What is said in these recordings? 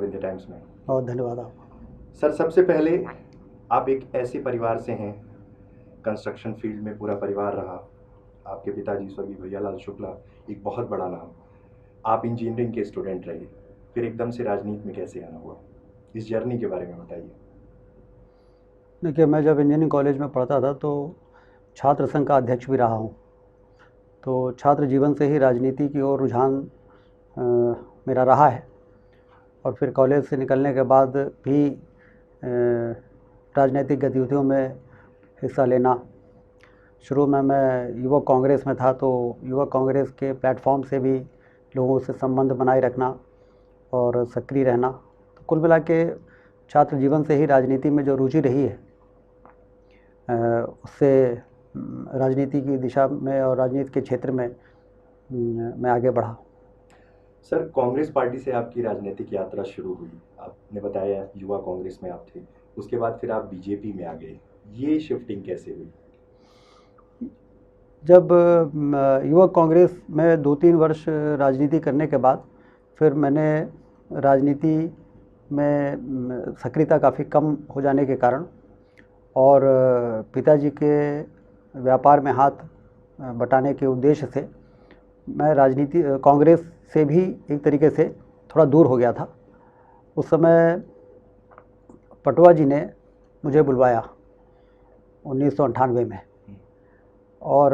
अब India times में। बहुत धन्यवाद आपका। सर, सबसे पहले आप एक ऐसे परिवार से हैं, कंस्ट्रक्शन फील्ड में पूरा परिवार रहा। आपके पिताजी स्वर्गीय भैयालाल शुक्ला, एक बहुत बड़ा नाम। आप इंजीनियरिंग के स्टूडेंट रहे, फिर एकदम से राजनीति में कैसे आना हुआ? इस जर्नी के बारे में बताइए। देखिए, मैं जब इंजीनियरिंग कॉलेज में पढ़ता था तो छात्र संघ का अध्यक्ष भी रहा हूँ। तो छात्र जीवन से ही राजनीति की ओर रुझान मेरा रहा है। और फिर कॉलेज से निकलने के बाद भी राजनीतिक गतिविधियों में हिस्सा लेना। शुरू में मैं युवक कांग्रेस में था, तो युवक कांग्रेस के प्लेटफॉर्म से भी लोगों से संबंध बनाए रखना और सक्रिय रहना। तो कुल मिला के छात्र जीवन से ही राजनीति में जो रुचि रही है, उससे राजनीति की दिशा में और राजनीति के क्षेत्र में मैं आगे बढ़ा। सर, कांग्रेस पार्टी से आपकी राजनीतिक यात्रा शुरू हुई। आपने बताया युवा कांग्रेस में आप थे, उसके बाद फिर आप बीजेपी में आ गए। ये शिफ्टिंग कैसे हुई? जब युवक कांग्रेस में 2-3 वर्ष राजनीति करने के बाद फिर मैंने राजनीति में सक्रियता काफ़ी कम हो जाने के कारण और पिताजी के व्यापार में हाथ बटाने के उद्देश्य से मैं राजनीति कांग्रेस से भी एक तरीके से थोड़ा दूर हो गया था। उस समय पटवा जी ने मुझे बुलवाया 1998 में, और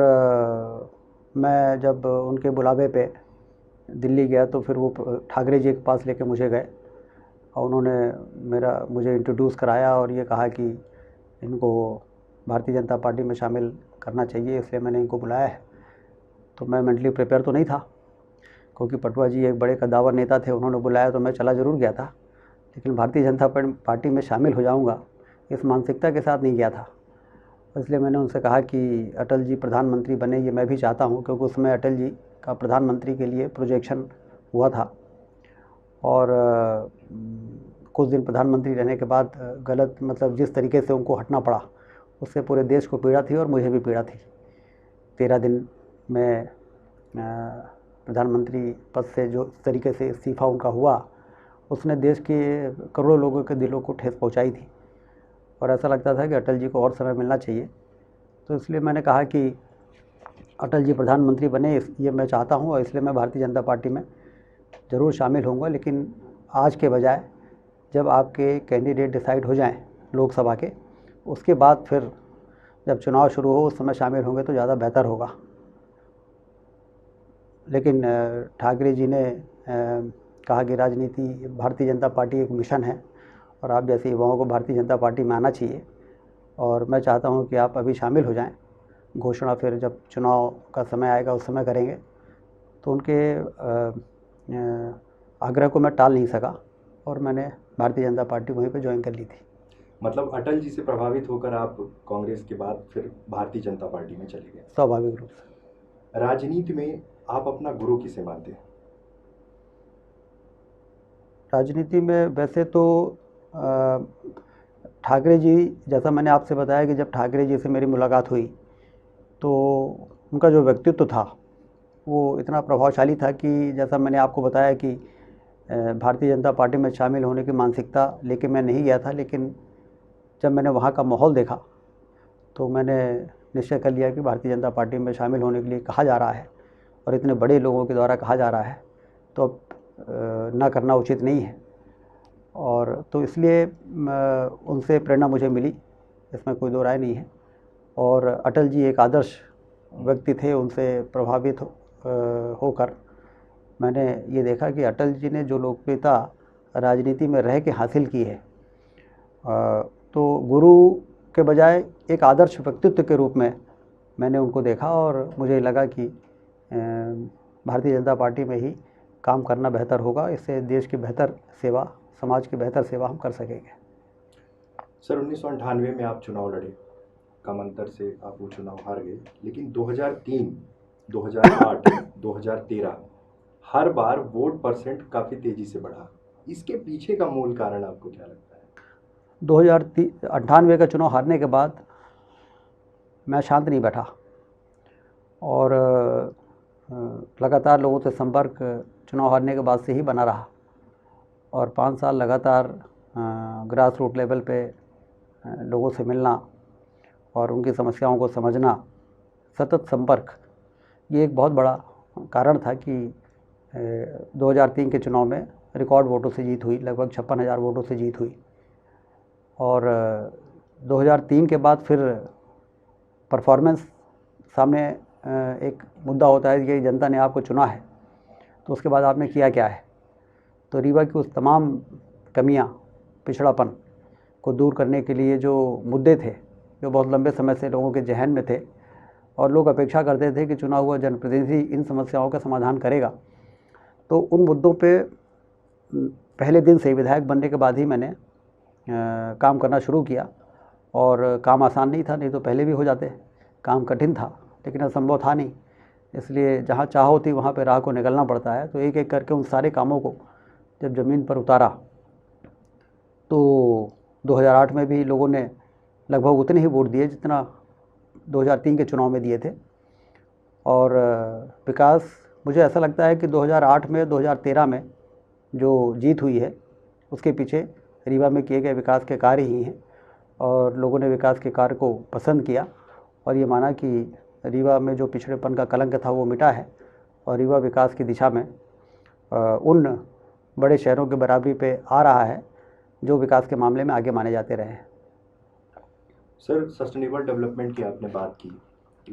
मैं जब उनके बुलावे पे दिल्ली गया तो फिर वो ठाकरे जी के पास लेके मुझे गए और उन्होंने मुझे इंट्रोड्यूस कराया और ये कहा कि इनको भारतीय जनता पार्टी में शामिल करना चाहिए, इसलिए मैंने इनको बुलाया है। तो मैं मेंटली प्रिपेयर तो नहीं था, क्योंकि पटवा जी एक बड़े कद्दावर नेता थे। उन्होंने बुलाया तो मैं चला ज़रूर गया था, लेकिन भारतीय जनता पार्टी में शामिल हो जाऊंगा इस मानसिकता के साथ नहीं गया था। इसलिए मैंने उनसे कहा कि अटल जी प्रधानमंत्री बने, ये मैं भी चाहता हूं, क्योंकि उसमें अटल जी का प्रधानमंत्री के लिए प्रोजेक्शन हुआ था। और कुछ दिन प्रधानमंत्री रहने के बाद गलत मतलब जिस तरीके से उनको हटना पड़ा, उससे पूरे देश को पीड़ा थी और मुझे भी पीड़ा थी। 13 दिन में प्रधानमंत्री पद से जो तरीके से इस्तीफ़ा उनका हुआ, उसने देश के करोड़ों लोगों के दिलों को ठेस पहुंचाई थी और ऐसा लगता था कि अटल जी को और समय मिलना चाहिए। तो इसलिए मैंने कहा कि अटल जी प्रधानमंत्री बने, ये मैं चाहता हूं, और इसलिए मैं भारतीय जनता पार्टी में ज़रूर शामिल होऊंगा। लेकिन आज के बजाय जब आपके कैंडिडेट डिसाइड हो जाएं लोकसभा के, उसके बाद फिर जब चुनाव शुरू हो उस समय शामिल होंगे तो ज़्यादा बेहतर होगा। लेकिन ठाकरे जी ने कहा कि राजनीति, भारतीय जनता पार्टी एक मिशन है और आप जैसे युवाओं को भारतीय जनता पार्टी में आना चाहिए, और मैं चाहता हूं कि आप अभी शामिल हो जाएं, घोषणा फिर जब चुनाव का समय आएगा उस समय करेंगे। तो उनके आग्रह को मैं टाल नहीं सका और मैंने भारतीय जनता पार्टी वहीं पे ज्वाइन कर ली थी। मतलब अटल जी से प्रभावित होकर आप कांग्रेस के बाद फिर भारतीय जनता पार्टी में चले गए? स्वाभाविक रूप से। राजनीति में आप अपना गुरु किसे मानते हैं? राजनीति में वैसे तो ठाकरे जी, जैसा मैंने आपसे बताया कि जब ठाकरे जी से मेरी मुलाकात हुई तो उनका जो व्यक्तित्व था वो इतना प्रभावशाली था कि जैसा मैंने आपको बताया कि भारतीय जनता पार्टी में शामिल होने की मानसिकता लेके मैं नहीं गया था, लेकिन जब मैंने वहाँ का माहौल देखा तो मैंने निश्चय कर लिया कि भारतीय जनता पार्टी में शामिल होने के लिए कहा जा रहा है और इतने बड़े लोगों के द्वारा कहा जा रहा है, तो अब ना करना उचित नहीं है। और तो इसलिए उनसे प्रेरणा मुझे मिली, इसमें कोई दो राय नहीं है। और अटल जी एक आदर्श व्यक्ति थे, उनसे प्रभावित होकर मैंने ये देखा कि अटल जी ने जो लोकप्रियता राजनीति में रह के हासिल की है, तो गुरु के बजाय एक आदर्श व्यक्तित्व के रूप में मैंने उनको देखा और मुझे लगा कि भारतीय जनता पार्टी में ही काम करना बेहतर होगा। इससे देश की बेहतर सेवा, समाज की बेहतर सेवा हम कर सकेंगे। सर, 1998 में आप चुनाव लड़े, कम अंतर से आप वो चुनाव हार गए, लेकिन 2003, 2008, 2013 हर बार वोट परसेंट काफ़ी तेज़ी से बढ़ा। इसके पीछे का मूल कारण आपको क्या लगता है? 2098 का चुनाव हारने के बाद मैं शांत नहीं बैठा और लगातार लोगों से संपर्क चुनाव हारने के बाद से ही बना रहा। और 5 साल लगातार ग्रास रूट लेवल पे लोगों से मिलना और उनकी समस्याओं को समझना, सतत संपर्क, ये एक बहुत बड़ा कारण था कि 2003 के चुनाव में रिकॉर्ड वोटों से जीत हुई, लगभग 56,000 वोटों से जीत हुई। और 2003 के बाद फिर परफॉर्मेंस सामने एक मुद्दा होता है कि जनता ने आपको चुना है, तो उसके बाद आपने किया क्या है। तो रीवा की उस तमाम कमियां, पिछड़ापन को दूर करने के लिए जो मुद्दे थे, जो बहुत लंबे समय से लोगों के जहन में थे और लोग अपेक्षा करते थे कि चुना हुआ जनप्रतिनिधि इन समस्याओं का समाधान करेगा, तो उन मुद्दों पे पहले दिन से विधायक बनने के बाद ही मैंने काम करना शुरू किया। और काम आसान नहीं था, नहीं तो पहले भी हो जाते। काम कठिन था, लेकिन असंभव था नहीं, इसलिए जहाँ चाह होती वहाँ पे राह को निकलना पड़ता है। तो एक एक करके उन सारे कामों को जब ज़मीन पर उतारा तो 2008 में भी लोगों ने लगभग उतने ही वोट दिए जितना 2003 के चुनाव में दिए थे। और विकास, मुझे ऐसा लगता है कि 2008 में 2013 में जो जीत हुई है उसके पीछे रीवा में किए गए विकास के कार्य ही हैं। और लोगों ने विकास के कार्य को पसंद किया और ये माना कि रीवा में जो पिछड़ेपन का कलंक था वो मिटा है और रीवा विकास की दिशा में उन बड़े शहरों के बराबरी पे आ रहा है जो विकास के मामले में आगे माने जाते रहे हैं। सर, सस्टेनेबल डेवलपमेंट की आपने बात की कि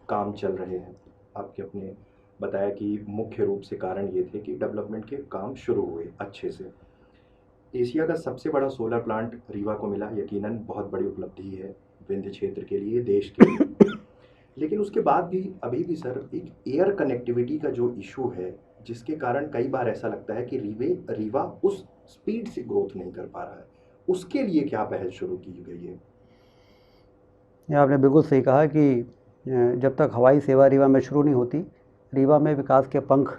काम चल रहे हैं। आपके अपने बताया कि मुख्य रूप से कारण ये थे कि डेवलपमेंट के काम शुरू हुए अच्छे से। एशिया का सबसे बड़ा सोलर प्लांट रीवा को मिला, यकीनन बहुत बड़ी उपलब्धि है विंध्य क्षेत्र के लिए, देश के लिए। लेकिन उसके बाद भी अभी भी सर एक एयर कनेक्टिविटी का जो इशू है, जिसके कारण कई बार ऐसा लगता है कि रीवा उस स्पीड से ग्रोथ नहीं कर पा रहा है। उसके लिए क्या पहल शुरू की गई है? ये आपने बिल्कुल सही कहा कि जब तक हवाई सेवा रीवा में शुरू नहीं होती, रीवा में विकास के पंख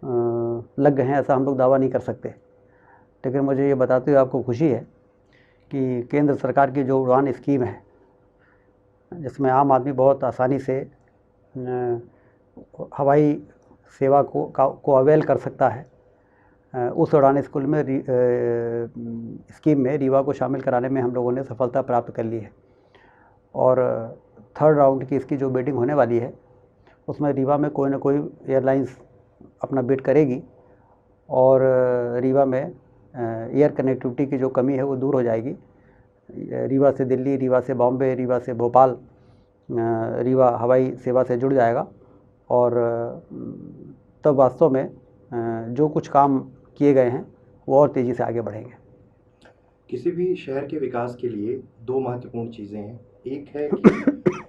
लग गए हैं ऐसा हम लोग दावा नहीं कर सकते। लेकिन मुझे ये बताते हुए आपको खुशी है कि केंद्र सरकार की जो उड़ान स्कीम है, जिसमें आम आदमी बहुत आसानी से हवाई सेवा को अवेल कर सकता है, उस उड़ान स्कीम में रीवा को शामिल कराने में हम लोगों ने सफलता प्राप्त कर ली है। और थर्ड राउंड की इसकी जो बिडिंग होने वाली है उसमें रीवा में कोई ना कोई एयरलाइंस अपना बिड करेगी और रीवा में एयर कनेक्टिविटी की जो कमी है वो दूर हो जाएगी। रीवा से दिल्ली, रीवा से बॉम्बे, रीवा से भोपाल, रीवा हवाई सेवा से जुड़ जाएगा और तब वास्तव में जो कुछ काम किए गए हैं वो और तेज़ी से आगे बढ़ेंगे। किसी भी शहर के विकास के लिए दो महत्वपूर्ण चीज़ें हैं। एक है कि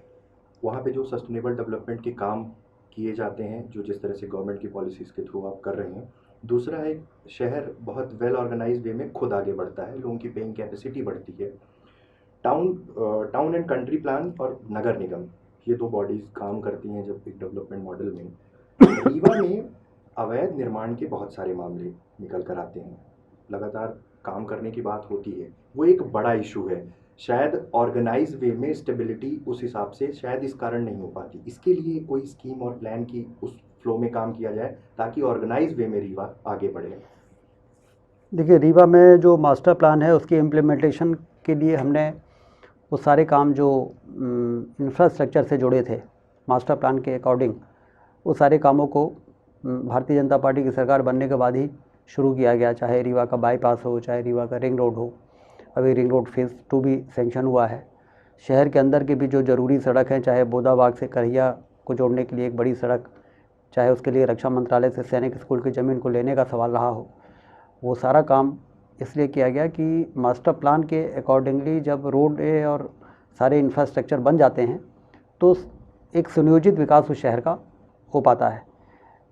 वहाँ पे जो सस्टेनेबल डेवलपमेंट के काम किए जाते हैं, जो जिस तरह से गवर्नमेंट की पॉलिसीज़ के थ्रू आप कर रहे हैं। दूसरा है शहर बहुत वेल ऑर्गेनाइज्ड वे में खुद आगे बढ़ता है, लोगों की पेइंग कैपेसिटी बढ़ती है। टाउन एंड कंट्री प्लान और नगर निगम, ये दो बॉडीज़ काम करती हैं जब एक डेवलपमेंट मॉडल में। रीवा में अवैध निर्माण के बहुत सारे मामले निकल कर आते हैं, लगातार काम करने की बात होती है, वो एक बड़ा इशू है। शायद ऑर्गेनाइज वे में स्टेबिलिटी उस हिसाब से शायद इस कारण नहीं हो पाती। इसके लिए कोई स्कीम और प्लान की उस फ्लो में काम किया जाए ताकि ऑर्गेनाइज वे में रीवा आगे बढ़े। देखिए, रीवा में जो मास्टर प्लान है उसके इम्प्लीमेंटेशन के लिए हमने वो सारे काम जो इंफ्रास्ट्रक्चर से जुड़े थे मास्टर प्लान के अकॉर्डिंग, वो सारे कामों को भारतीय जनता पार्टी की सरकार बनने के बाद ही शुरू किया गया। चाहे रीवा का बाईपास हो, चाहे रीवा का रिंग रोड हो। अभी रिंग रोड फेज़ 2 भी सेंक्शन हुआ है। शहर के अंदर के भी जो ज़रूरी सड़क हैं, चाहे बोदाबाग से करहिया को जोड़ने के लिए एक बड़ी सड़क, चाहे उसके लिए रक्षा मंत्रालय से सैनिक स्कूल की ज़मीन को लेने का सवाल रहा हो, वो सारा काम इसलिए किया गया कि मास्टर प्लान के अकॉर्डिंगली जब रोड और सारे इंफ्रास्ट्रक्चर बन जाते हैं तो एक सुनियोजित विकास उस शहर का हो पाता है।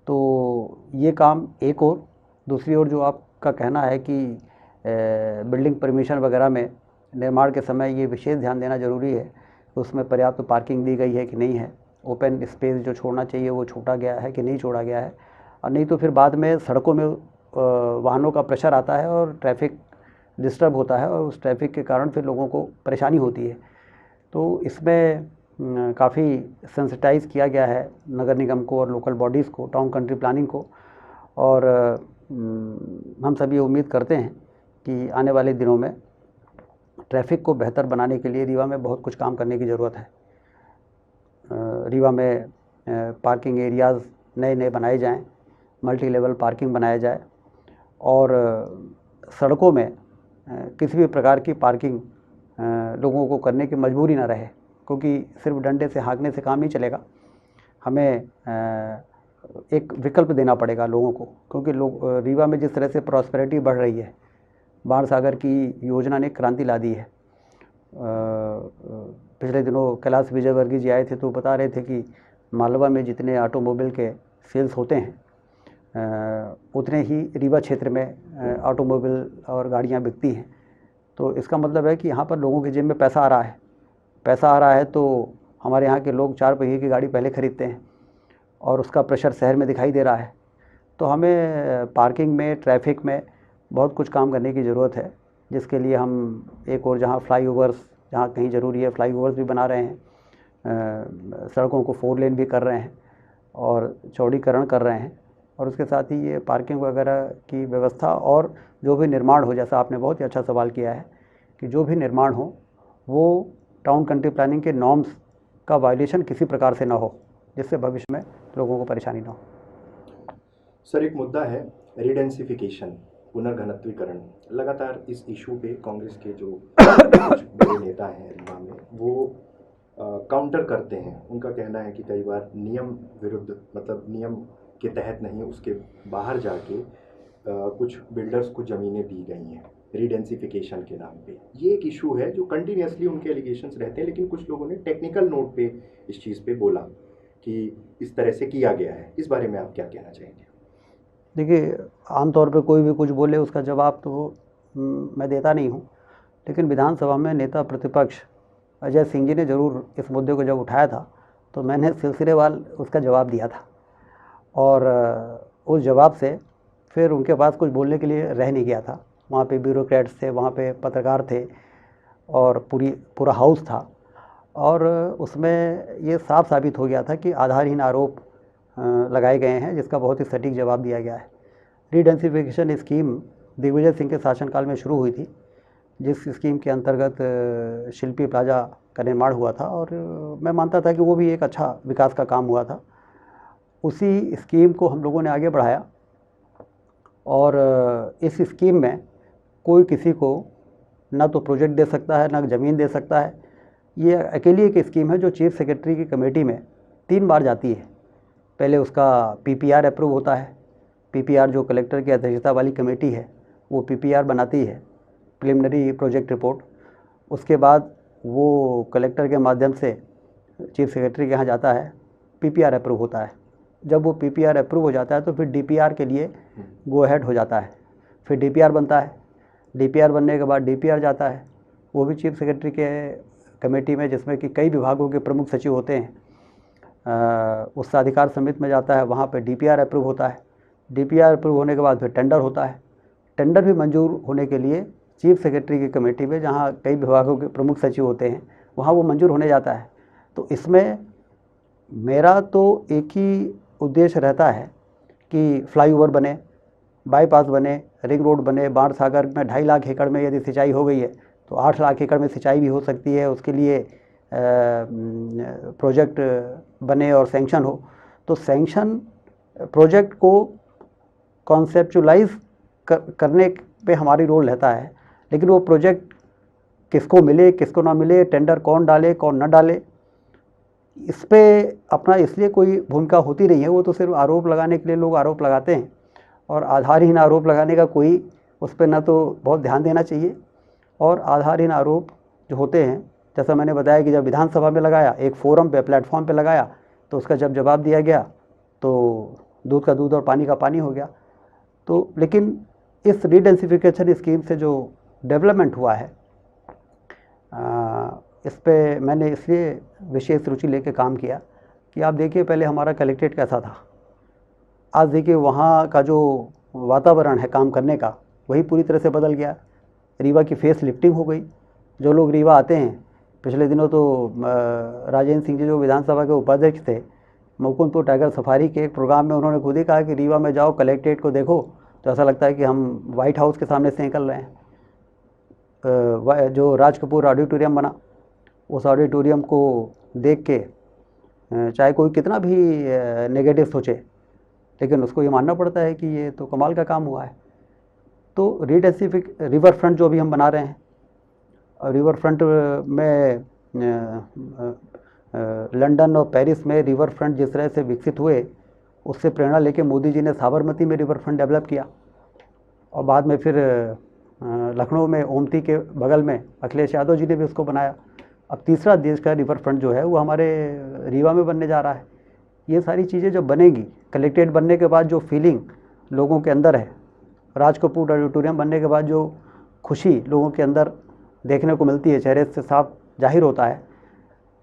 तो ये काम एक और, दूसरी ओर जो आपका कहना है कि बिल्डिंग परमिशन वगैरह में निर्माण के समय ये विशेष ध्यान देना ज़रूरी है कि उसमें पर्याप्त पार्किंग दी गई है कि नहीं है, ओपन स्पेस जो छोड़ना चाहिए वो छोड़ा गया है कि नहीं छोड़ा गया है। और नहीं तो फिर बाद में सड़कों में वाहनों का प्रेशर आता है और ट्रैफिक डिस्टर्ब होता है और उस ट्रैफिक के कारण फिर लोगों को परेशानी होती है। तो इसमें काफ़ी सेंसिटाइज़ किया गया है नगर निगम को और लोकल बॉडीज़ को, टाउन कंट्री प्लानिंग को। और हम सभी उम्मीद करते हैं कि आने वाले दिनों में ट्रैफिक को बेहतर बनाने के लिए रीवा में बहुत कुछ काम करने की ज़रूरत है। रीवा में पार्किंग एरियाज़ नए नए बनाए जाएं, मल्टी लेवल पार्किंग बनाया जाए और सड़कों में किसी भी प्रकार की पार्किंग लोगों को करने की मजबूरी ना रहे, क्योंकि सिर्फ डंडे से हाँकने से काम नहीं चलेगा। हमें एक विकल्प देना पड़ेगा लोगों को, क्योंकि लोग रीवा में जिस तरह से प्रॉस्पेरिटी बढ़ रही है, बाण सागर की योजना ने क्रांति ला दी है। पिछले दिनों कैलाश विजयवर्गीय जी आए थे तो बता रहे थे कि मालवा में जितने ऑटोमोबाइल के सेल्स होते हैं उतने ही रीवा क्षेत्र में ऑटोमोबाइल और गाड़ियां बिकती हैं। तो इसका मतलब है कि यहाँ पर लोगों के जेब में पैसा आ रहा है। पैसा आ रहा है तो हमारे यहाँ के लोग 4 पहिए की गाड़ी पहले ख़रीदते हैं और उसका प्रेशर शहर में दिखाई दे रहा है। तो हमें पार्किंग में, ट्रैफिक में बहुत कुछ काम करने की ज़रूरत है, जिसके लिए हम एक और जहाँ फ्लाईओवर्स, जहाँ कहीं ज़रूरी है फ्लाईओवर्स भी बना रहे हैं, सड़कों को 4 लेन भी कर रहे हैं और चौड़ीकरण कर रहे हैं, और उसके साथ ही ये पार्किंग वगैरह की व्यवस्था और जो भी निर्माण हो, जैसा आपने बहुत ही अच्छा सवाल किया है कि जो भी निर्माण हो वो टाउन कंट्री प्लानिंग के नॉर्म्स का वायलेशन किसी प्रकार से ना हो, जिससे भविष्य में लोगों को परेशानी ना हो। सर, एक मुद्दा है रिडेंसिफिकेशन, पुनर्घनत्वीकरण। लगातार इस इशू पे कांग्रेस के जो कुछ बड़े नेता हैं रीवा में, वो काउंटर करते हैं। उनका कहना है कि कई बार नियम विरुद्ध, मतलब नियम के तहत नहीं, उसके बाहर जाके कुछ बिल्डर्स को ज़मीनें दी गई हैं रिडेंसिफिकेशन के नाम पे। ये एक इशू है जो कंटिन्यूसली उनके एलिगेशंस रहते हैं, लेकिन कुछ लोगों ने टेक्निकल नोट पे इस चीज़ पे बोला कि इस तरह से किया गया है। इस बारे में आप क्या कहना चाहेंगे? देखिए, आमतौर पे कोई भी कुछ बोले उसका जवाब तो मैं देता नहीं हूँ, लेकिन विधानसभा में नेता प्रतिपक्ष अजय सिंह जी ने ज़रूर इस मुद्दे को जब उठाया था तो मैंने सिलसिलेवार उसका जवाब दिया था, और उस जवाब से फिर उनके पास कुछ बोलने के लिए रह नहीं गया था। वहाँ पे ब्यूरोक्रेट्स थे, वहाँ पे पत्रकार थे और पूरा हाउस था, और उसमें ये साफ साबित हो गया था कि आधारहीन आरोप लगाए गए हैं, जिसका बहुत ही सटीक जवाब दिया गया है। रीडेंसिफिकेशन स्कीम दिग्विजय सिंह के शासनकाल में शुरू हुई थी, जिस स्कीम के अंतर्गत शिल्पी प्लाजा का निर्माण हुआ था, और मैं मानता था कि वो भी एक अच्छा विकास का काम हुआ था। उसी स्कीम को हम लोगों ने आगे बढ़ाया, और इस स्कीम में कोई किसी को ना तो प्रोजेक्ट दे सकता है, ना ज़मीन दे सकता है। ये अकेली एक स्कीम है जो चीफ सेक्रेटरी की कमेटी में 3 बार जाती है। पहले उसका पीपीआर अप्रूव होता है। पीपीआर जो कलेक्टर की अध्यक्षता वाली कमेटी है वो पीपीआर बनाती है, प्रिलिमिनरी प्रोजेक्ट रिपोर्ट। उसके बाद वो कलेक्टर के माध्यम से चीफ सेक्रेटरी के यहाँ जाता है, पीपीआर अप्रूव होता है। जब वो पीपीआर अप्रूव हो जाता है तो फिर डीपीआर के लिए गो अहेड हो जाता है। फिर डीपीआर बनता है। डीपीआर बनने के बाद डीपीआर जाता है, वो भी चीफ सेक्रेटरी के कमेटी में, जिसमें कि कई विभागों के प्रमुख सचिव होते हैं, उस अधिकार समिति में जाता है। वहाँ पे डीपीआर अप्रूव होता है। डीपीआर अप्रूव होने के बाद फिर टेंडर होता है। टेंडर भी मंजूर होने के लिए चीफ सेक्रेटरी की कमेटी में, जहाँ कई विभागों के प्रमुख सचिव होते हैं, वहाँ वो मंजूर होने जाता है। तो इसमें मेरा तो एक ही उद्देश्य रहता है कि फ्लाईओवर बने, बाईपास बने, रिंग रोड बने। बाण सागर में 2.5 लाख एकड़ में यदि सिंचाई हो गई है तो 8 लाख एकड़ में सिंचाई भी हो सकती है। उसके लिए प्रोजेक्ट बने और सैंक्शन हो। तो सैंक्शन प्रोजेक्ट को कॉन्सेप्चुलाइज करने पे हमारी रोल रहता है, लेकिन वो प्रोजेक्ट किसको मिले, किसको ना मिले, टेंडर कौन डाले, कौन न डाले, इस पे अपना इसलिए कोई भूमिका होती नहीं है। वो तो सिर्फ आरोप लगाने के लिए लोग आरोप लगाते हैं, और आधारहीन आरोप लगाने का कोई उस पर ना तो बहुत ध्यान देना चाहिए। और आधारहीन आरोप जो होते हैं, जैसा मैंने बताया कि जब विधानसभा में लगाया, एक फोरम पे, प्लेटफॉर्म पे लगाया, तो उसका जब जवाब दिया गया तो दूध का दूध और पानी का पानी हो गया। तो लेकिन इस रीडेंसिफिकेशन स्कीम से जो डेवलपमेंट हुआ है, इस पे मैंने इसलिए विशेष रुचि लेके काम किया कि आप देखिए, पहले हमारा कलेक्ट्रेट कैसा था, आज देखिए वहाँ का जो वातावरण है काम करने का, वही पूरी तरह से बदल गया। रीवा की फेस लिफ्टिंग हो गई। जो लोग रीवा आते हैं, पिछले दिनों तो राजेंद्र सिंह जी जो विधानसभा के उपाध्यक्ष थे, मुकुंदपुर टाइगर सफारी के एक प्रोग्राम में उन्होंने खुद ही कहा कि रीवा में जाओ, कलेक्ट्रेट को देखो तो ऐसा लगता है कि हम वाइट हाउस के सामने से निकल रहे हैं। जो राज कपूर ऑडिटोरियम बना, उस ऑडिटोरियम को देख के चाहे कोई कितना भी नेगेटिव सोचे, लेकिन उसको ये मानना पड़ता है कि ये तो कमाल का काम हुआ है। तो रीडेसिफिक रिवर फ्रंट जो भी हम बना रहे हैं, रिवर फ्रंट में लंदन और पेरिस में रिवर फ्रंट जिस तरह से विकसित हुए, उससे प्रेरणा लेके मोदी जी ने साबरमती में रिवर फ्रंट डेवलप किया, और बाद में फिर लखनऊ में ओमती के बगल में अखिलेश यादव जी ने भी उसको बनाया। अब तीसरा देश का रिवर फ्रंट जो है वो हमारे रीवा में बनने जा रहा है। ये सारी चीज़ें जब बनेगी, कलेक्टेड बनने के बाद जो फीलिंग लोगों के अंदर है, राज कपूर ऑडिटोरियम बनने के बाद जो खुशी लोगों के अंदर देखने को मिलती है, चेहरे से साफ जाहिर होता है,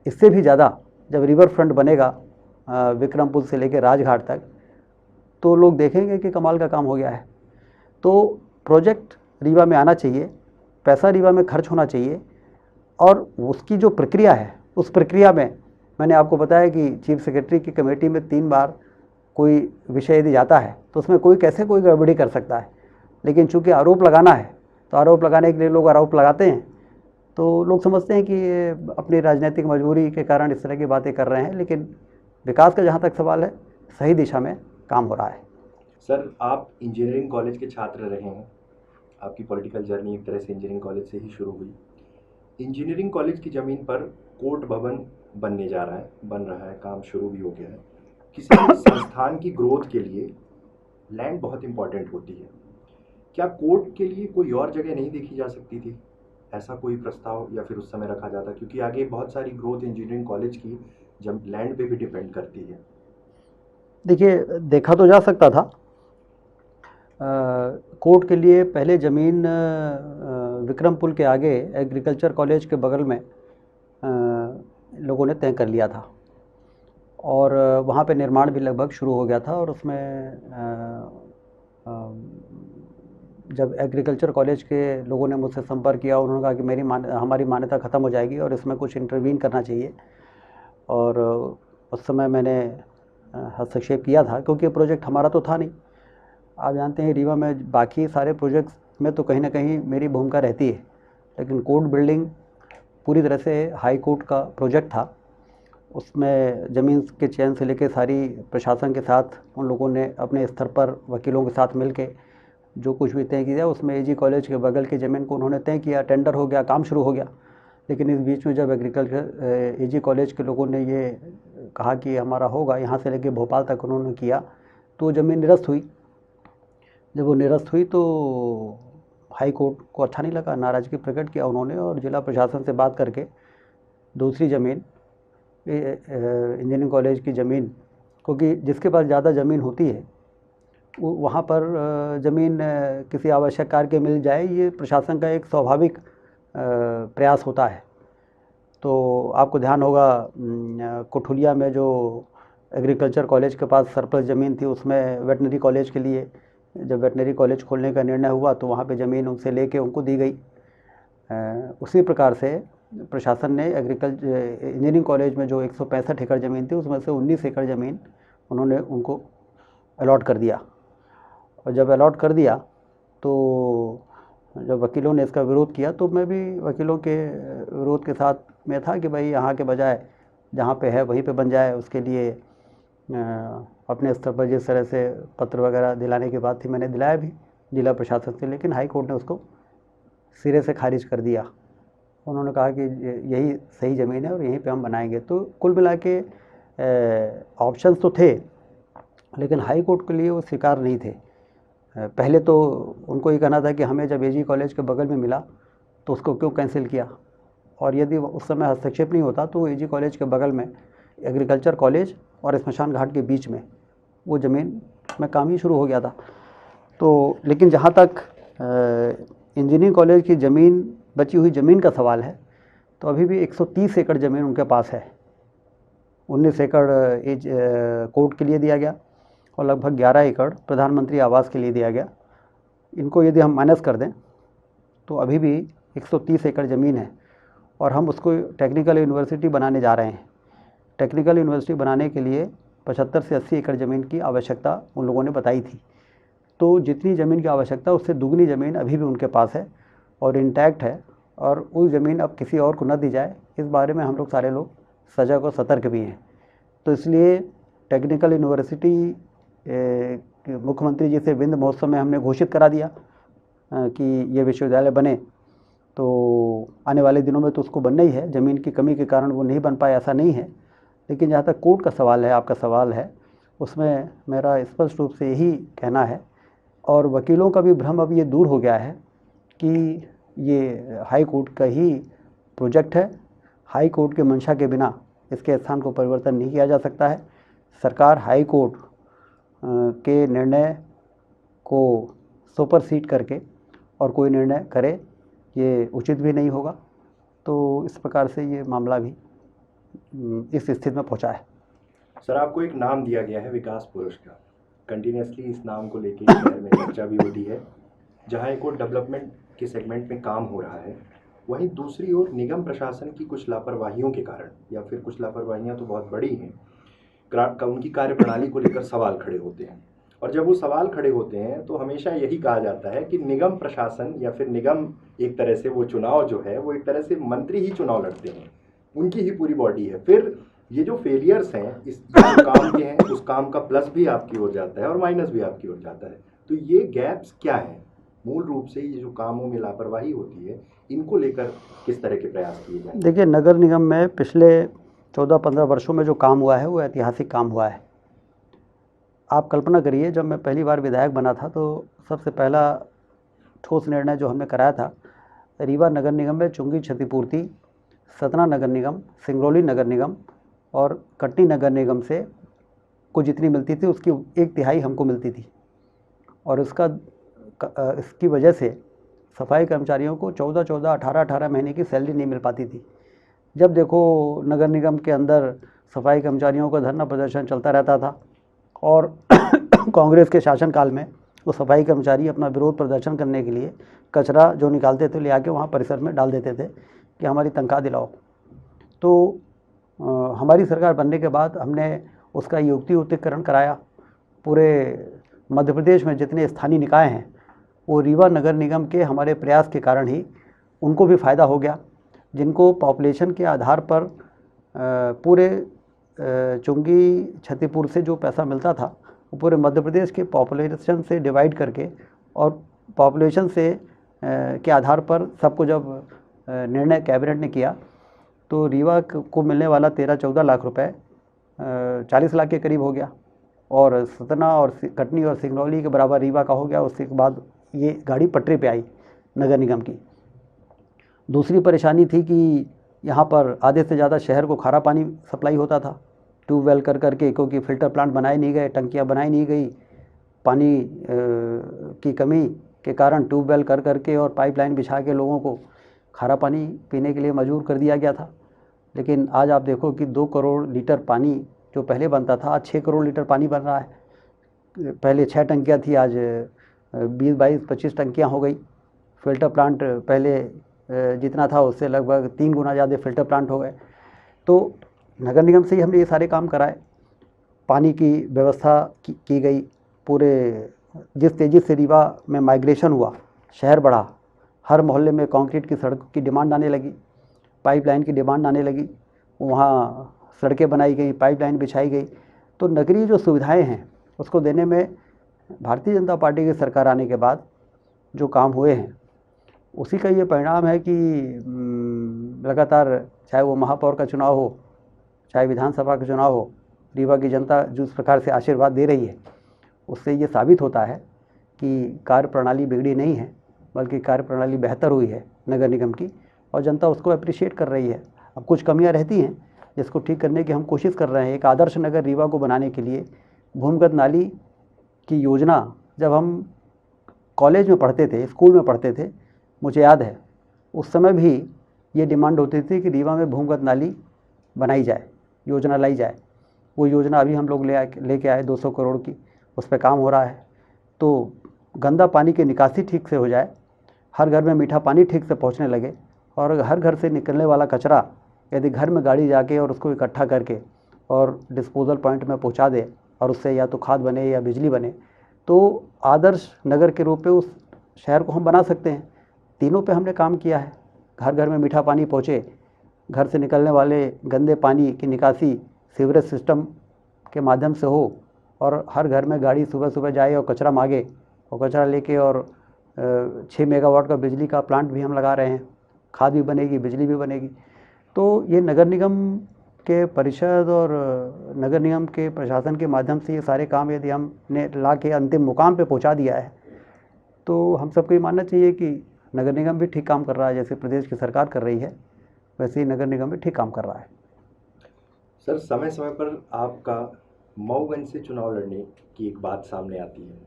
इससे भी ज़्यादा जब रिवर फ्रंट बनेगा विक्रम पुल से लेकर राजघाट तक, तो लोग देखेंगे कि कमाल का काम हो गया है। तो प्रोजेक्ट रीवा में आना चाहिए, पैसा रीवा में खर्च होना चाहिए, और उसकी जो प्रक्रिया है, उस प्रक्रिया में मैंने आपको बताया कि चीफ सेक्रेटरी की कमेटी में 3 बार कोई विषय यदि जाता है तो उसमें कोई कैसे कोई गड़बड़ी कर सकता है। लेकिन चूंकि आरोप लगाना है, तो आरोप लगाने के लिए लोग आरोप लगाते हैं, तो लोग समझते हैं कि ये अपनी राजनीतिक मजबूरी के कारण इस तरह की बातें कर रहे हैं। लेकिन विकास का जहाँ तक सवाल है, सही दिशा में काम हो रहा है। सर, आप इंजीनियरिंग कॉलेज के छात्र रहे हैं, आपकी पॉलिटिकल जर्नी एक तरह से इंजीनियरिंग कॉलेज से ही शुरू हुई। इंजीनियरिंग कॉलेज की ज़मीन पर कोर्ट भवन बनने जा रहा है, बन रहा है, काम शुरू भी हो गया है। किसी भी संस्थान की ग्रोथ के लिए लैंड बहुत इंपॉर्टेंट होती है। क्या कोर्ट के लिए कोई और जगह नहीं देखी जा सकती थी? ऐसा कोई प्रस्ताव या फिर उस समय रखा जाता? क्योंकि आगे बहुत सारी ग्रोथ इंजीनियरिंग कॉलेज की जब लैंड पे भी डिपेंड करती है। देखिए, देखा तो जा सकता था। कोर्ट के लिए पहले ज़मीन विक्रम पुल के आगे एग्रीकल्चर कॉलेज के बगल में लोगों ने तय कर लिया था, और वहाँ पे निर्माण भी लगभग शुरू हो गया था। और उसमें जब एग्रीकल्चर कॉलेज के लोगों ने मुझसे संपर्क किया, उन्होंने कहा कि हमारी मान्यता ख़त्म हो जाएगी और इसमें कुछ इंटरवीन करना चाहिए। और उस समय मैंने हस्तक्षेप किया था, क्योंकि प्रोजेक्ट हमारा तो था नहीं। आप जानते हैं रीवा में बाकी सारे प्रोजेक्ट्स में तो कहीं ना कहीं मेरी भूमिका रहती है, लेकिन कोर्ट बिल्डिंग पूरी तरह से हाई कोर्ट का प्रोजेक्ट था। उसमें ज़मीन के चयन से लेकर सारी प्रशासन के साथ उन लोगों ने अपने स्तर पर वकीलों के साथ मिलके जो कुछ भी तय किया, उसमें एजी कॉलेज के बगल की ज़मीन को उन्होंने तय किया, टेंडर हो गया, काम शुरू हो गया। लेकिन इस बीच में जब एग्रीकल्चर एजी कॉलेज के लोगों ने ये कहा कि हमारा होगा, यहाँ से लेके भोपाल तक उन्होंने किया, तो ज़मीन निरस्त हुई। जब वो निरस्त हुई तो हाई कोर्ट को अच्छा नहीं लगा, नाराज़गी प्रकट किया उन्होंने, और जिला प्रशासन से बात करके दूसरी ज़मीन, इंजीनियरिंग कॉलेज की ज़मीन, क्योंकि जिसके पास ज़्यादा ज़मीन होती है वो वहाँ पर ज़मीन किसी आवश्यक कार्य के मिल जाए, ये प्रशासन का एक स्वाभाविक प्रयास होता है। तो आपको ध्यान होगा कोठुलिया में जो एग्रीकल्चर कॉलेज के पास सरप्लस ज़मीन थी, उसमें वेटनरी कॉलेज के लिए जब वेटनरी कॉलेज खोलने का निर्णय हुआ तो वहाँ पे ज़मीन उनसे लेके उनको दी गई। उसी प्रकार से प्रशासन ने इंजीनियरिंग कॉलेज में जो 165 एकड़ ज़मीन थी, उसमें से 19 एकड़ ज़मीन उन्होंने उनको अलॉट कर दिया। और जब अलॉट कर दिया तो जब वकीलों ने इसका विरोध किया, तो मैं भी वकीलों के विरोध के साथ में था कि भाई यहाँ के बजाय जहाँ पे है वहीं पे बन जाए। उसके लिए अपने स्तर पर जिस तरह से पत्र वगैरह दिलाने की बात थी, मैंने दिलाया भी जिला प्रशासन से, लेकिन हाई कोर्ट ने उसको सिरे से खारिज कर दिया। उन्होंने कहा कि यही सही ज़मीन है और यहीं पे हम बनाएंगे। तो कुल मिला के ऑप्शंस तो थे, लेकिन हाई कोर्ट के लिए वो स्वीकार नहीं थे। पहले तो उनको ये कहना था कि हमें जब एजी कॉलेज के बगल में मिला तो उसको क्यों कैंसिल किया, और यदि उस समय हस्तक्षेप नहीं होता तो एजी कॉलेज के बगल में एग्रीकल्चर कॉलेज और स्मशान घाट के बीच में वो ज़मीन में काम ही शुरू हो गया था। तो लेकिन जहाँ तक इंजीनियरिंग कॉलेज की ज़मीन, बची हुई ज़मीन का सवाल है, तो अभी भी 130 एकड़ ज़मीन उनके पास है। 19 एकड़ कोर्ट के लिए दिया गया और लगभग 11 एकड़ प्रधानमंत्री आवास के लिए दिया गया। इनको यदि हम माइनस कर दें तो अभी भी 130 एकड़ ज़मीन है, और हम उसको टेक्निकल यूनिवर्सिटी बनाने जा रहे हैं। टेक्निकल यूनिवर्सिटी बनाने के लिए 75 से 80 एकड़ ज़मीन की आवश्यकता उन लोगों ने बताई थी। तो जितनी ज़मीन की आवश्यकता उससे दुगनी ज़मीन अभी भी उनके पास है और इंटैक्ट है, और उस ज़मीन अब किसी और को न दी जाए, इस बारे में हम लोग सारे लोग सजग और सतर्क भी हैं। तो इसलिए टेक्निकल यूनिवर्सिटी मुख्यमंत्री जी से विंध्य महोत्सव में हमने घोषित करा दिया कि ये विश्वविद्यालय बने। तो आने वाले दिनों में तो उसको बनना ही है, ज़मीन की कमी के कारण वो नहीं बन पाया ऐसा नहीं है। लेकिन जहाँ तक कोर्ट का सवाल है, आपका सवाल है, उसमें मेरा स्पष्ट रूप से यही कहना है, और वकीलों का भी भ्रम अब ये दूर हो गया है कि ये हाई कोर्ट का ही प्रोजेक्ट है। हाई कोर्ट के मंशा के बिना इसके स्थान को परिवर्तन नहीं किया जा सकता है। सरकार हाई कोर्ट के निर्णय को सुपरसीड करके और कोई निर्णय करे, ये उचित भी नहीं होगा। तो इस प्रकार से ये मामला भी इस स्थिति में पहुंचा है। सर, आपको एक नाम दिया गया है विकास पुरुष का। कंटिन्यूसली इस नाम को लेकर शहर में चर्चा भी होती है। जहां एक और डेवलपमेंट के सेगमेंट में काम हो रहा है, वहीं दूसरी ओर निगम प्रशासन की कुछ लापरवाहियों के कारण, या फिर कुछ लापरवाहियां तो बहुत बड़ी हैं, उनकी कार्यप्रणाली को लेकर सवाल खड़े होते हैं। और जब वो सवाल खड़े होते हैं तो हमेशा यही कहा जाता है कि निगम प्रशासन या फिर निगम एक तरह से वो चुनाव जो है वो एक तरह से मंत्री ही चुनाव लड़ते हैं, उनकी ही पूरी बॉडी है। फिर ये जो फेलियर्स हैं इस जो काम के हैं, उस काम का प्लस भी आपकी ओर जाता है और माइनस भी आपकी ओर जाता है। तो ये गैप्स क्या हैं? मूल रूप से ये जो कामों में लापरवाही होती है, इनको लेकर किस तरह के प्रयास किए जाए? देखिए, नगर निगम में पिछले 14-15 वर्षों में जो काम हुआ है वो ऐतिहासिक काम हुआ है। आप कल्पना करिए, जब मैं पहली बार विधायक बना था तो सबसे पहला ठोस निर्णय जो हमने कराया था, रीवा नगर निगम में चुंगी क्षतिपूर्ति, सतना नगर निगम, सिंगरौली नगर निगम और कटनी नगर निगम से को जितनी मिलती थी उसकी 1/3 हमको मिलती थी। और इसकी वजह से सफाई कर्मचारियों को 14-14, 18-18 महीने की सैलरी नहीं मिल पाती थी। जब देखो नगर निगम के अंदर सफाई कर्मचारियों का धरना प्रदर्शन चलता रहता था, और कांग्रेस के शासनकाल में वो सफाई कर्मचारी अपना विरोध प्रदर्शन करने के लिए कचरा जो निकालते थे ले आके वहाँ परिसर में डाल देते थे कि हमारी तनख्वाह दिलाओ। तो हमारी सरकार बनने के बाद हमने उसका युक्तियुक्तिकरण कराया। पूरे मध्य प्रदेश में जितने स्थानीय निकाय हैं वो रीवा नगर निगम के हमारे प्रयास के कारण ही उनको भी फ़ायदा हो गया। जिनको पॉपुलेशन के आधार पर पूरे चुंगी क्षतिपूर्ति से जो पैसा मिलता था वो पूरे मध्य प्रदेश के पॉपुलेशन से डिवाइड करके और पॉपुलेशन से के आधार पर सबको जब निर्णय कैबिनेट ने किया तो रीवा को मिलने वाला 13-14 लाख रुपए 40 लाख के करीब हो गया, और सतना और कटनी और सिंगरौली के बराबर रीवा का हो गया। उसके बाद ये गाड़ी पटरी पे आई नगर निगम की। दूसरी परेशानी थी कि यहाँ पर आधे से ज़्यादा शहर को खारा पानी सप्लाई होता था ट्यूबवेल कर करके, क्योंकि फ़िल्टर प्लांट बनाए नहीं गए, टंकियाँ बनाई नहीं गई। पानी की कमी के कारण ट्यूबवेल कर करके और पाइपलाइन बिछा के लोगों को खारा पानी पीने के लिए मजबूर कर दिया गया था। लेकिन आज आप देखो कि 2 करोड़ लीटर पानी जो पहले बनता था आज 6 करोड़ लीटर पानी बन रहा है। पहले 6 टंकियाँ थी, आज 20-22-25 टंकियाँ हो गई। फ़िल्टर प्लांट पहले जितना था उससे लगभग 3 गुना ज़्यादा फ़िल्टर प्लांट हो गए। तो नगर निगम से ही हमने ये सारे काम कराए। पानी की व्यवस्था की गई। पूरे जिस तेज़ी से रीवा में माइग्रेशन हुआ, शहर बढ़ा, हर मोहल्ले में कंक्रीट की सड़क की डिमांड आने लगी, पाइपलाइन की डिमांड आने लगी, वहाँ सड़कें बनाई गई, पाइपलाइन बिछाई गई। तो नगरीय जो सुविधाएं हैं उसको देने में भारतीय जनता पार्टी की सरकार आने के बाद जो काम हुए हैं उसी का ये परिणाम है कि लगातार चाहे वो महापौर का चुनाव हो, चाहे विधानसभा का चुनाव हो, रीवा की जनता जिस प्रकार से आशीर्वाद दे रही है उससे ये साबित होता है कि कार्यप्रणाली बिगड़ी नहीं है, बल्कि कार्यप्रणाली बेहतर हुई है नगर निगम की, और जनता उसको अप्रिशिएट कर रही है। अब कुछ कमियां रहती हैं जिसको ठीक करने की हम कोशिश कर रहे हैं। एक आदर्श नगर रीवा को बनाने के लिए भूमिगत नाली की योजना जब हम कॉलेज में पढ़ते थे, स्कूल में पढ़ते थे, मुझे याद है उस समय भी ये डिमांड होती थी कि रीवा में भूमिगत नाली बनाई जाए, योजना लाई जाए। वो योजना अभी हम लोग लेके आए 200 करोड़ की, उस पर काम हो रहा है। तो गंदा पानी की निकासी ठीक से हो जाए, हर घर में मीठा पानी ठीक से पहुंचने लगे, और हर घर से निकलने वाला कचरा यदि घर में गाड़ी जाके और उसको इकट्ठा करके और डिस्पोजल पॉइंट में पहुंचा दे और उससे या तो खाद बने या बिजली बने, तो आदर्श नगर के रूप में उस शहर को हम बना सकते हैं। तीनों पे हमने काम किया है। घर घर में मीठा पानी पहुँचे, घर से निकलने वाले गंदे पानी की निकासी सीवरेज सिस्टम के माध्यम से हो, और हर घर में गाड़ी सुबह सुबह जाए और कचरा मांगे और कचरा लेके, और 6 मेगावाट का बिजली का प्लांट भी हम लगा रहे हैं। खाद भी बनेगी, बिजली भी बनेगी। तो ये नगर निगम के परिषद और नगर निगम के प्रशासन के माध्यम से ये सारे काम यदि हमने ला के अंतिम मुकाम पे पहुंचा दिया है, तो हम सबको ये मानना चाहिए कि नगर निगम भी ठीक काम कर रहा है। जैसे प्रदेश की सरकार कर रही है, वैसे ही नगर निगम भी ठीक काम कर रहा है। सर, समय समय पर आपका मऊगंज से चुनाव लड़ने की एक बात सामने आती है।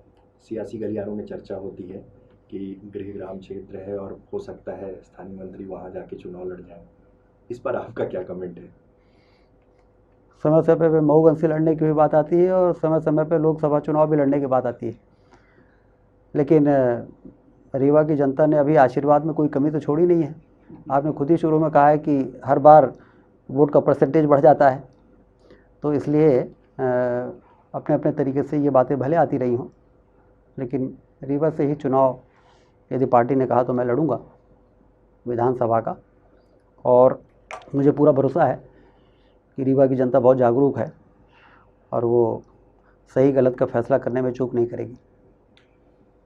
सियासी गलियारों में चर्चा होती है कि गृहग्राम क्षेत्र है और हो सकता है स्थानीय मंत्री वहां जाके चुनाव लड़ जाएं। इस पर आपका क्या कमेंट है? समय समय पे मऊगंज से लड़ने की भी बात आती है और समय समय पे लोकसभा चुनाव भी लड़ने की बात आती है। लेकिन रीवा की जनता ने अभी आशीर्वाद में कोई कमी तो छोड़ी नहीं है। आपने खुद ही शुरू में कहा है कि हर बार वोट का परसेंटेज बढ़ जाता है, तो इसलिए अपने अपने तरीके से ये बातें भले आती रही हों, लेकिन रीवा से ही चुनाव यदि पार्टी ने कहा तो मैं लड़ूंगा विधानसभा का। और मुझे पूरा भरोसा है कि रीवा की जनता बहुत जागरूक है और वो सही गलत का फैसला करने में चूक नहीं करेगी।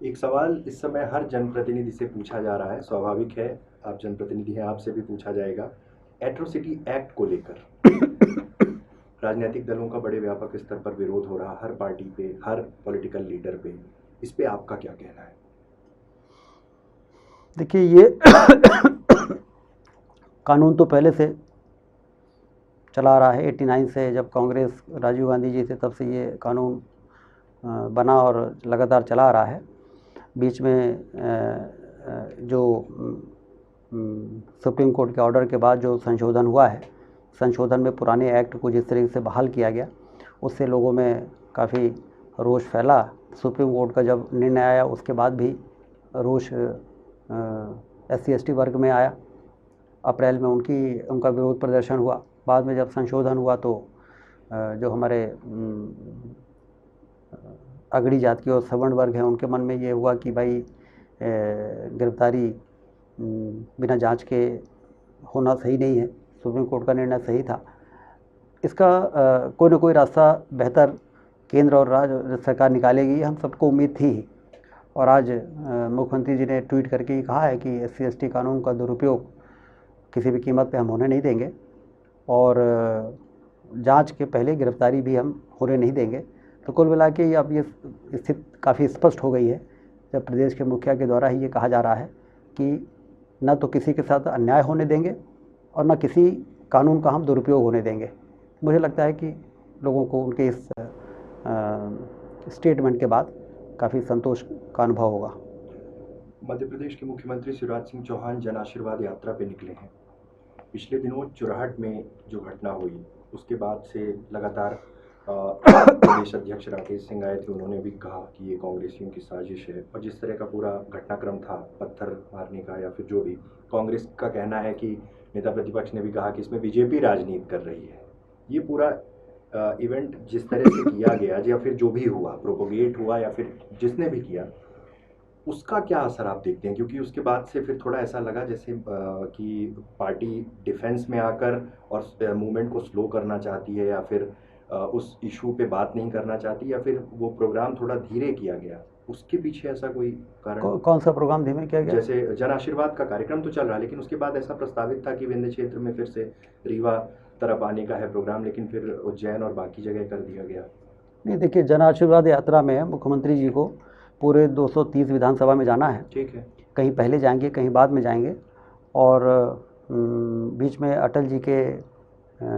एक सवाल इस समय हर जनप्रतिनिधि से पूछा जा रहा है, स्वाभाविक है, आप जनप्रतिनिधि हैं, आपसे भी पूछा जाएगा। एट्रोसिटी एक्ट को लेकर राजनीतिक दलों का बड़े व्यापक स्तर पर विरोध हो रहा, हर पार्टी पे, हर पॉलिटिकल लीडर पे। इस पे आपका क्या कहना है? देखिए, ये कानून तो पहले से चला आ रहा है। 89 से जब कांग्रेस राजीव गांधी जी थे तब से ये कानून बना और लगातार चला आ रहा है। बीच में जो सुप्रीम कोर्ट के ऑर्डर के बाद जो संशोधन हुआ है, संशोधन में पुराने एक्ट को जिस तरीके से बहाल किया गया, उससे लोगों में काफ़ी रोष फैला। सुप्रीम कोर्ट का जब निर्णय आया उसके बाद भी रोष SC/ST वर्ग में आया। अप्रैल में उनका विरोध प्रदर्शन हुआ। बाद में जब संशोधन हुआ तो जो हमारे अगड़ी जाति और सवर्ण वर्ग हैं उनके मन में ये हुआ कि भाई गिरफ्तारी बिना जांच के होना सही नहीं है। सुप्रीम कोर्ट का निर्णय सही था। इसका कोई ना कोई रास्ता बेहतर केंद्र और राज्य सरकार निकालेगी, हम सबको उम्मीद थी। और आज मुख्यमंत्री जी ने ट्वीट करके ही कहा है कि SC/ST कानून का दुरुपयोग किसी भी कीमत पे हम होने नहीं देंगे और जांच के पहले गिरफ्तारी भी हम होने नहीं देंगे। तो कुल मिला के अब ये स्थिति काफ़ी स्पष्ट हो गई है जब प्रदेश के मुखिया के द्वारा ही ये कहा जा रहा है कि न तो किसी के साथ अन्याय होने देंगे और न किसी कानून का हम दुरुपयोग होने देंगे। मुझे लगता है कि लोगों को उनके इस स्टेटमेंट के बाद काफ़ी संतोष का अनुभव होगा। मध्य प्रदेश के मुख्यमंत्री शिवराज सिंह चौहान जन आशीर्वाद यात्रा पे निकले हैं। पिछले दिनों चुराहट में जो घटना हुई उसके बाद से लगातार प्रदेश अध्यक्ष राकेश सिंह आए थे, उन्होंने भी कहा कि ये कांग्रेसियों की साजिश है। और जिस तरह का पूरा घटनाक्रम था, पत्थर मारने का या फिर जो भी, कांग्रेस का कहना है कि नेता प्रतिपक्ष ने भी कहा कि इसमें बीजेपी राजनीति कर रही है। ये पूरा इवेंट जिस तरह से किया गया या फिर जो भी हुआ, प्रोपोगेट हुआ या फिर जिसने भी किया, उसका क्या असर आप देखते हैं? क्योंकि उसके बाद से फिर थोड़ा ऐसा लगा जैसे कि पार्टी डिफेंस में आकर और मूवमेंट को स्लो करना चाहती है या फिर उस इशू पे बात नहीं करना चाहती, या फिर वो प्रोग्राम थोड़ा धीरे किया गया। उसके पीछे ऐसा कोई कारण? कौन सा प्रोग्राम धीमे किया गया? जैसे जन आशीर्वाद का कार्यक्रम तो चल रहा, लेकिन उसके बाद ऐसा प्रस्तावित था कि विंध्य क्षेत्र में फिर से रीवा तरफ आने का है प्रोग्राम, लेकिन फिर उज्जैन और बाकी जगह कर दिया गया। नहीं, देखिए, जन आशीर्वाद यात्रा में मुख्यमंत्री जी को पूरे 230 विधानसभा में जाना है। ठीक है। कहीं पहले जाएंगे, कहीं बाद में जाएंगे। और बीच में अटल जी के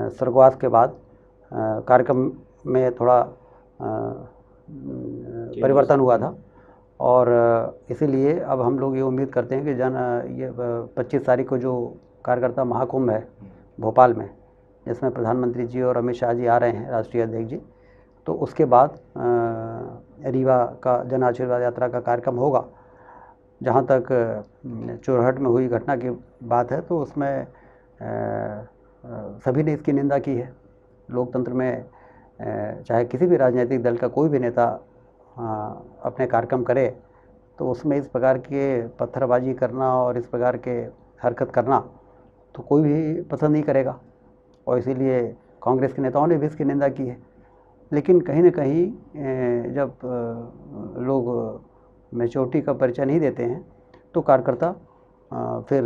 स्वर्गवास के बाद कार्यक्रम में थोड़ा परिवर्तन हुआ था और इसीलिए अब हम लोग ये उम्मीद करते हैं कि ये 25 तारीख को जो कार्यकर्ता महाकुंभ है भोपाल में, जिसमें प्रधानमंत्री जी और अमित शाह जी आ रहे हैं, राष्ट्रीय अध्यक्ष जी, तो उसके बाद रीवा का जन आशीर्वाद यात्रा का कार्यक्रम होगा। जहाँ तक चोरहट में हुई घटना की बात है तो उसमें सभी ने इसकी निंदा की है। लोकतंत्र में चाहे किसी भी राजनीतिक दल का कोई भी नेता अपने कार्यक्रम करे तो उसमें इस प्रकार के पत्थरबाजी करना और इस प्रकार के हरकत करना तो कोई भी पसंद नहीं करेगा, और इसीलिए कांग्रेस के नेताओं ने भी इसकी निंदा की है। लेकिन कहीं न कहीं जब लोग मैच्योरिटी का परिचय नहीं देते हैं तो कार्यकर्ता फिर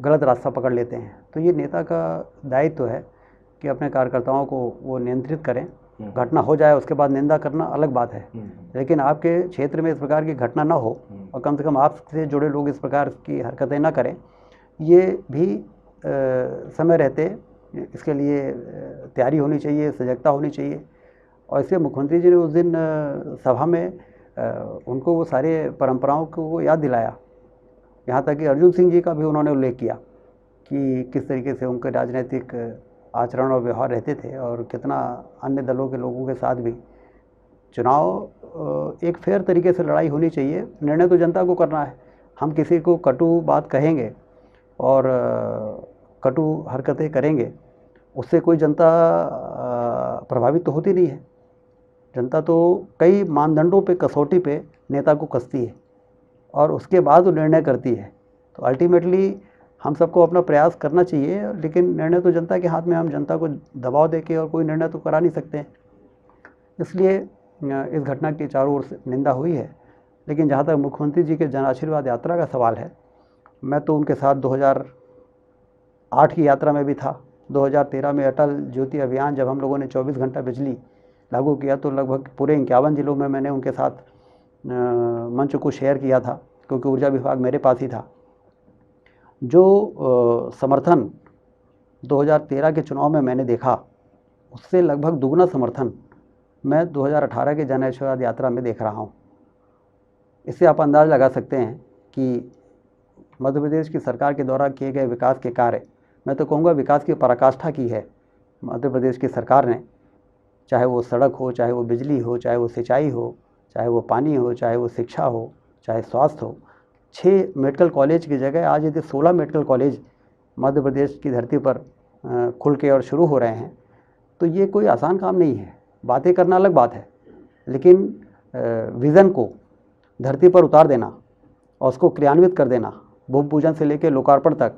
गलत रास्ता पकड़ लेते हैं। तो ये नेता का दायित्व है कि अपने कार्यकर्ताओं को वो नियंत्रित करें। घटना हो जाए उसके बाद निंदा करना अलग बात है, लेकिन आपके क्षेत्र में इस प्रकार की घटना ना हो और कम से कम आपसे जुड़े लोग इस प्रकार की हरकतें ना करें, ये भी समय रहते इसके लिए तैयारी होनी चाहिए, सजगता होनी चाहिए। और इसलिए मुख्यमंत्री जी ने उस दिन सभा में उनको वो सारे परंपराओं को याद दिलाया। यहाँ तक कि अर्जुन सिंह जी का भी उन्होंने उल्लेख किया कि किस तरीके से उनके राजनीतिक आचरण और व्यवहार रहते थे और कितना अन्य दलों के लोगों के साथ भी। चुनाव एक फेयर तरीके से लड़ाई होनी चाहिए, निर्णय तो जनता को करना है। हम किसी को कटु बात कहेंगे और कटु हरकतें करेंगे, उससे कोई जनता प्रभावित तो होती नहीं है। जनता तो कई मानदंडों पे, कसौटी पे नेता को कसती है और उसके बाद वो निर्णय करती है। तो अल्टीमेटली हम सबको अपना प्रयास करना चाहिए, लेकिन निर्णय तो जनता के हाथ में। हम जनता को दबाव देके और कोई निर्णय तो करा नहीं सकते हैं। इसलिए इस घटना की चारों ओर से निंदा हुई है। लेकिन जहाँ तक मुख्यमंत्री जी के जन आशीर्वाद यात्रा का सवाल है, मैं तो उनके साथ 2008 की यात्रा में भी था। 2013 में अटल ज्योति अभियान जब हम लोगों ने 24 घंटा बिजली लागू किया तो लगभग पूरे 51 जिलों में मैंने उनके साथ मंच को शेयर किया था, क्योंकि ऊर्जा विभाग मेरे पास ही था। जो समर्थन 2013 के चुनाव में मैंने देखा, उससे लगभग दुगना समर्थन मैं 2018 के जन आशीर्वाद यात्रा में देख रहा हूँ। इससे आप अंदाज़ लगा सकते हैं कि मध्य प्रदेश की सरकार के द्वारा किए गए विकास के कार्य, मैं तो कहूँगा विकास की पराकाष्ठा की है मध्य प्रदेश की सरकार ने। चाहे वो सड़क हो, चाहे वो बिजली हो, चाहे वो सिंचाई हो, चाहे वो पानी हो, चाहे वो शिक्षा हो, चाहे स्वास्थ्य हो। 6 मेडिकल कॉलेज की जगह आज यदि 16 मेडिकल कॉलेज मध्य प्रदेश की धरती पर खुल के और शुरू हो रहे हैं, तो ये कोई आसान काम नहीं है। बातें करना अलग बात है, लेकिन विज़न को धरती पर उतार देना और उसको क्रियान्वित कर देना, भूमि पूजन से लेकर लोकार्पण तक,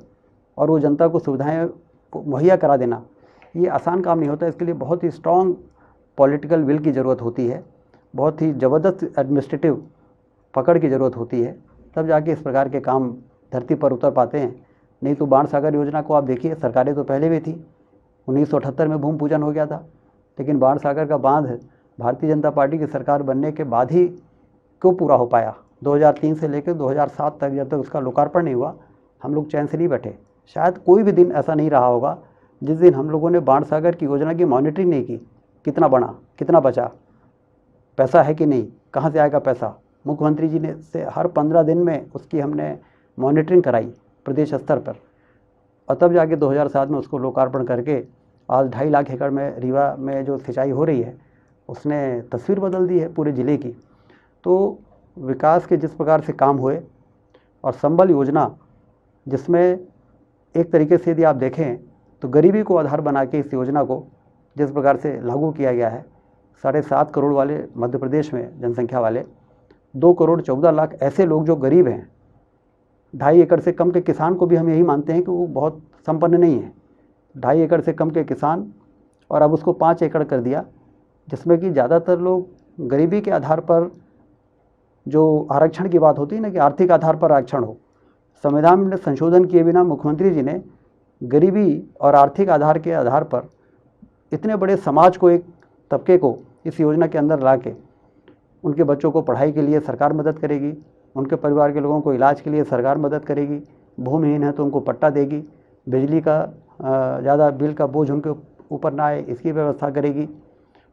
और वो जनता को सुविधाएं मुहैया करा देना, ये आसान काम नहीं होता। इसके लिए बहुत ही स्ट्रॉन्ग पॉलिटिकल विल की ज़रूरत होती है, बहुत ही ज़बरदस्त एडमिनिस्ट्रेटिव पकड़ की ज़रूरत होती है, तब जाके इस प्रकार के काम धरती पर उतर पाते हैं। नहीं तो बाणसागर योजना को आप देखिए, सरकारें तो पहले भी थी। 1978 में भूमि पूजन हो गया था, लेकिन बाणसागर का बांध भारतीय जनता पार्टी की सरकार बनने के बाद ही क्यों पूरा हो पाया। 2003 से लेकर 2007 तक जब तक उसका लोकार्पण नहीं हुआ, हम लोग चैन से नहीं बैठे। शायद कोई भी दिन ऐसा नहीं रहा होगा जिस दिन हम लोगों ने बाणसागर की योजना की मॉनिटरिंग नहीं की। कितना बना, कितना बचा, पैसा है कि नहीं, कहाँ से आएगा पैसा। मुख्यमंत्री जी ने से हर 15 दिन में उसकी हमने मॉनिटरिंग कराई प्रदेश स्तर पर, और तब जाके 2007 में उसको लोकार्पण करके आज 2.5 लाख एकड़ में रीवा में जो सिंचाई हो रही है, उसने तस्वीर बदल दी है पूरे ज़िले की। तो विकास के जिस प्रकार से काम हुए, और संबल योजना जिसमें एक तरीके से यदि आप देखें तो गरीबी को आधार बना के इस योजना को जिस प्रकार से लागू किया गया है, 7.5 करोड़ वाले मध्य प्रदेश में जनसंख्या वाले 2 करोड़ 14 लाख ऐसे लोग जो गरीब हैं। 2.5 एकड़ से कम के किसान को भी हम यही मानते हैं कि वो बहुत संपन्न नहीं है। 2.5 एकड़ से कम के किसान, और अब उसको 5 एकड़ कर दिया, जिसमें कि ज़्यादातर लोग गरीबी के आधार पर, जो आरक्षण की बात होती है ना कि आर्थिक आधार पर आरक्षण हो, संविधान में संशोधन किए बिना मुख्यमंत्री जी ने गरीबी और आर्थिक आधार के आधार पर इतने बड़े समाज को, एक तबके को इस योजना के अंदर ला के उनके बच्चों को पढ़ाई के लिए सरकार मदद करेगी, उनके परिवार के लोगों को इलाज के लिए सरकार मदद करेगी, भूमिहीन है तो उनको पट्टा देगी, बिजली का ज़्यादा बिल का बोझ उनके ऊपर ना आए इसकी व्यवस्था करेगी।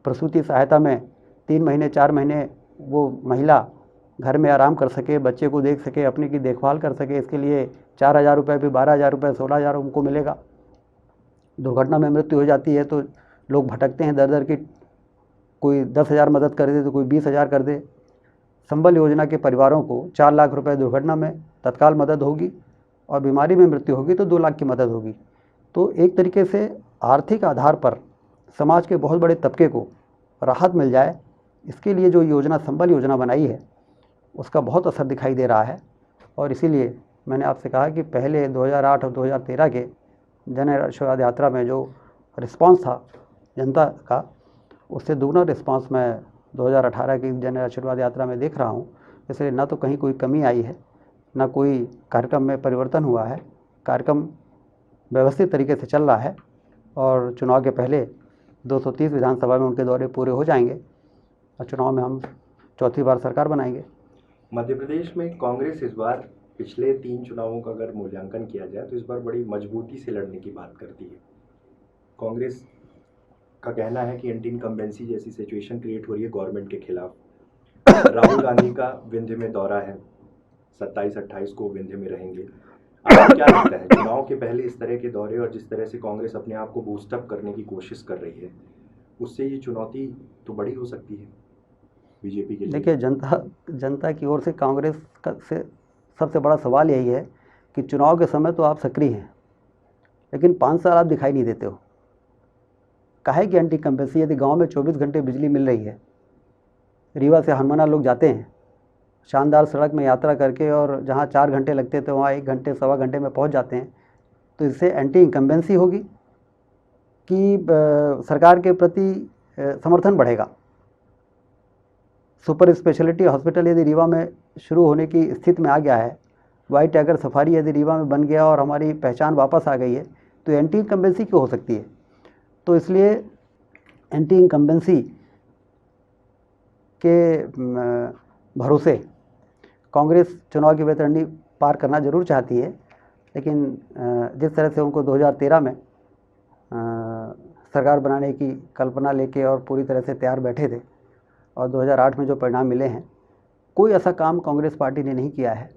प्रसूति सहायता में 3 महीने 4 महीने वो महिला घर में आराम कर सके, बच्चे को देख सके, अपने की देखभाल कर सके, इसके लिए 4,000 रुपये भी 12,000 रुपये 16,000 उनको मिलेगा। दुर्घटना में मृत्यु हो जाती है तो लोग भटकते हैं दर दर की, कोई 10,000 मदद कर दे तो कोई 20,000 कर दे। संबल योजना के परिवारों को 4 लाख रुपए दुर्घटना में तत्काल मदद होगी, और बीमारी में मृत्यु होगी तो 2 लाख की मदद होगी। तो एक तरीके से आर्थिक आधार पर समाज के बहुत बड़े तबके को राहत मिल जाए, इसके लिए जो योजना संबल योजना बनाई है उसका बहुत असर दिखाई दे रहा है। और इसीलिए मैंने आपसे कहा कि पहले 2008 और 2013 के जन आशीर्वाद यात्रा में जो रिस्पांस था जनता का, उससे दुगना रिस्पांस मैं 2018 की जन आशीर्वाद यात्रा में देख रहा हूँ। इसलिए ना तो कहीं कोई कमी आई है, ना कोई कार्यक्रम में परिवर्तन हुआ है। कार्यक्रम व्यवस्थित तरीके से चल रहा है और चुनाव के पहले 230 विधानसभा में उनके दौरे पूरे हो जाएंगे और चुनाव में हम चौथी बार सरकार बनाएंगे। मध्य प्रदेश में कांग्रेस इस बार पिछले 3 चुनावों का अगर मूल्यांकन किया जाए तो इस बार बड़ी मजबूती से लड़ने की बात करती है। कांग्रेस का कहना है कि एंटी इनकम्बेंसी जैसी सिचुएशन क्रिएट हो रही है गवर्नमेंट के खिलाफ। राहुल गांधी का विंध्य में दौरा है, 27-28 को विंध्य में रहेंगे। आपको क्या लगता है चुनाव के पहले इस तरह के दौरे और जिस तरह से कांग्रेस अपने आप को बूस्टअप करने की कोशिश कर रही है, उससे ये चुनौती तो बड़ी हो सकती है बीजेपी के लिए? देखिए, जनता की ओर से कांग्रेस का से सबसे बड़ा सवाल यही है कि चुनाव के समय तो आप सक्रिय हैं, लेकिन 5 साल आप दिखाई नहीं देते हो। काहे कि एंटी इनकम्बेंसी? यदि गांव में 24 घंटे बिजली मिल रही है, रीवा से हनुमाना लोग जाते हैं शानदार सड़क में यात्रा करके, और जहां 4 घंटे लगते थे वहां 1 घंटे सवा घंटे में पहुंच जाते हैं, तो इससे एंटी इनकम्बेंसी होगी कि सरकार के प्रति समर्थन बढ़ेगा? सुपर स्पेशलिटी हॉस्पिटल यदि रीवा में शुरू होने की स्थिति में आ गया है, वाइट टाइगर सफारी यदि रीवा में बन गया और हमारी पहचान वापस आ गई है, तो एंटी इनकम्बेंसी क्यों हो सकती है? तो इसलिए एंटी इनकम्बेंसी के भरोसे कांग्रेस चुनाव की बेतरनी पार करना जरूर चाहती है, लेकिन जिस तरह से उनको 2013 में सरकार बनाने की कल्पना लेके और पूरी तरह से तैयार बैठे थे, और 2008 में जो परिणाम मिले हैं, कोई ऐसा काम कांग्रेस पार्टी ने नहीं किया है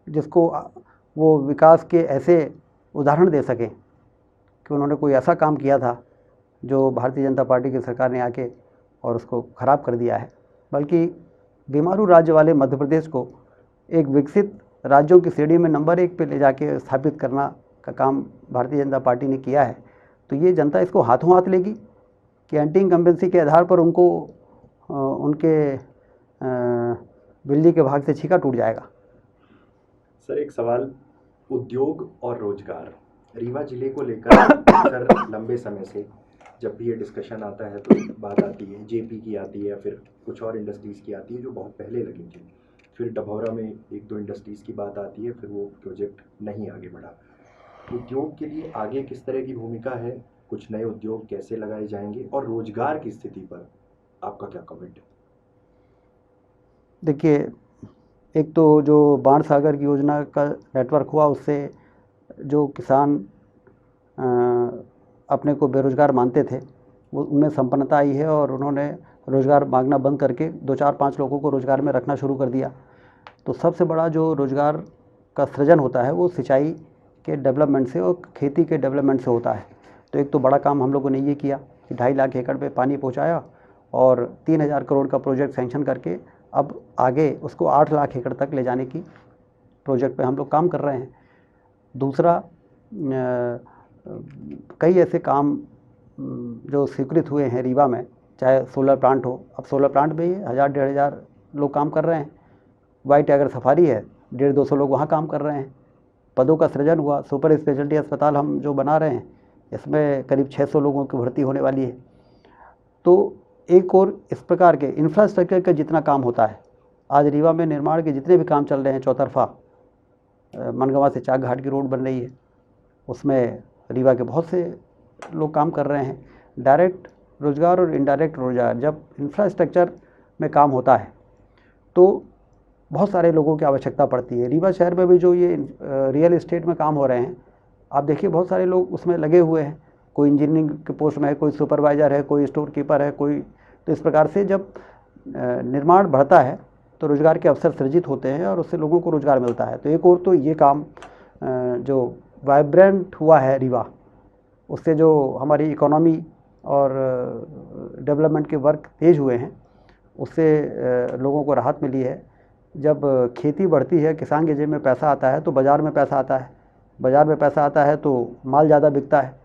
जिसको वो विकास के ऐसे उदाहरण दे सकें कि उन्होंने कोई ऐसा काम किया था जो भारतीय जनता पार्टी की सरकार ने आके और उसको ख़राब कर दिया है। बल्कि बीमारू राज्य वाले मध्य प्रदेश को एक विकसित राज्यों की श्रेणी में नंबर 1 पे ले जाके स्थापित करना का काम भारतीय जनता पार्टी ने किया है। तो ये जनता इसको हाथों हाथ लेगी कि एंटी इनकम्बेंसी के आधार पर उनको उनके बिल्ली के भाग से छीका टूट जाएगा। सर, एक सवाल, उद्योग और रोजगार रीवा जिले को लेकर अक्सर लंबे समय से जब भी ये डिस्कशन आता है तो बात आती है जेपी की आती है या फिर कुछ और इंडस्ट्रीज़ की आती है जो बहुत पहले लगी थी। फिर डभौरा में 1-2 इंडस्ट्रीज़ की बात आती है, फिर वो प्रोजेक्ट नहीं आगे बढ़ा। उद्योग के लिए आगे किस तरह की भूमिका है? कुछ नए उद्योग कैसे लगाए जाएंगे और रोजगार की स्थिति पर आपका क्या कमेंट है? देखिए, एक तो जो बाण सागर की योजना का नेटवर्क हुआ, उससे जो किसान अपने को बेरोजगार मानते थे वो उनमें संपन्नता आई है और उन्होंने रोज़गार मांगना बंद करके 2-4-5 लोगों को रोज़गार में रखना शुरू कर दिया। तो सबसे बड़ा जो रोज़गार का सृजन होता है वो सिंचाई के डेवलपमेंट से और खेती के डेवलपमेंट से होता है। तो एक तो बड़ा काम हम लोगों ने ये किया कि 2.5 लाख एकड़ पे पानी पहुंचाया और 3,000 करोड़ का प्रोजेक्ट सैंक्शन करके अब आगे उसको 8 लाख एकड़ तक ले जाने की प्रोजेक्ट पे हम लोग काम कर रहे हैं। दूसरा, कई ऐसे काम जो स्वीकृत हुए हैं रीवा में, चाहे सोलर प्लांट हो, अब सोलर प्लांट में ही 1,000-1,500 लोग काम कर रहे हैं। वाइट टाइगर सफारी है, 150-200 लोग वहाँ काम कर रहे हैं। पदों का सृजन हुआ। सुपर स्पेशलिटी अस्पताल हम जो बना रहे हैं इसमें करीब 600 लोगों की भर्ती होने वाली है। तो एक और इस प्रकार के इंफ्रास्ट्रक्चर का जितना काम होता है, आज रीवा में निर्माण के जितने भी काम चल रहे हैं, चौतरफा मनगवा से चाक घाट की रोड बन रही है, उसमें रीवा के बहुत से लोग काम कर रहे हैं। डायरेक्ट रोजगार और इनडायरेक्ट रोजगार, जब इंफ्रास्ट्रक्चर में काम होता है तो बहुत सारे लोगों की आवश्यकता पड़ती है। रीवा शहर में भी जो ये रियल एस्टेट में काम हो रहे हैं, आप देखिए बहुत सारे लोग उसमें लगे हुए हैं। कोई इंजीनियरिंग के पोस्ट में है, कोई सुपरवाइज़र है, कोई स्टोर कीपर है, कोई। तो इस प्रकार से जब निर्माण बढ़ता है तो रोज़गार के अवसर सृजित होते हैं और उससे लोगों को रोज़गार मिलता है। तो एक और तो ये काम जो वाइब्रेंट हुआ है रीवा, उससे जो हमारी इकोनॉमी और डेवलपमेंट के वर्क तेज हुए हैं, उससे लोगों को राहत मिली है। जब खेती बढ़ती है, किसान के जेब में पैसा आता है तो बाज़ार में पैसा आता है, बाज़ार में पैसा आता है तो माल ज़्यादा बिकता है,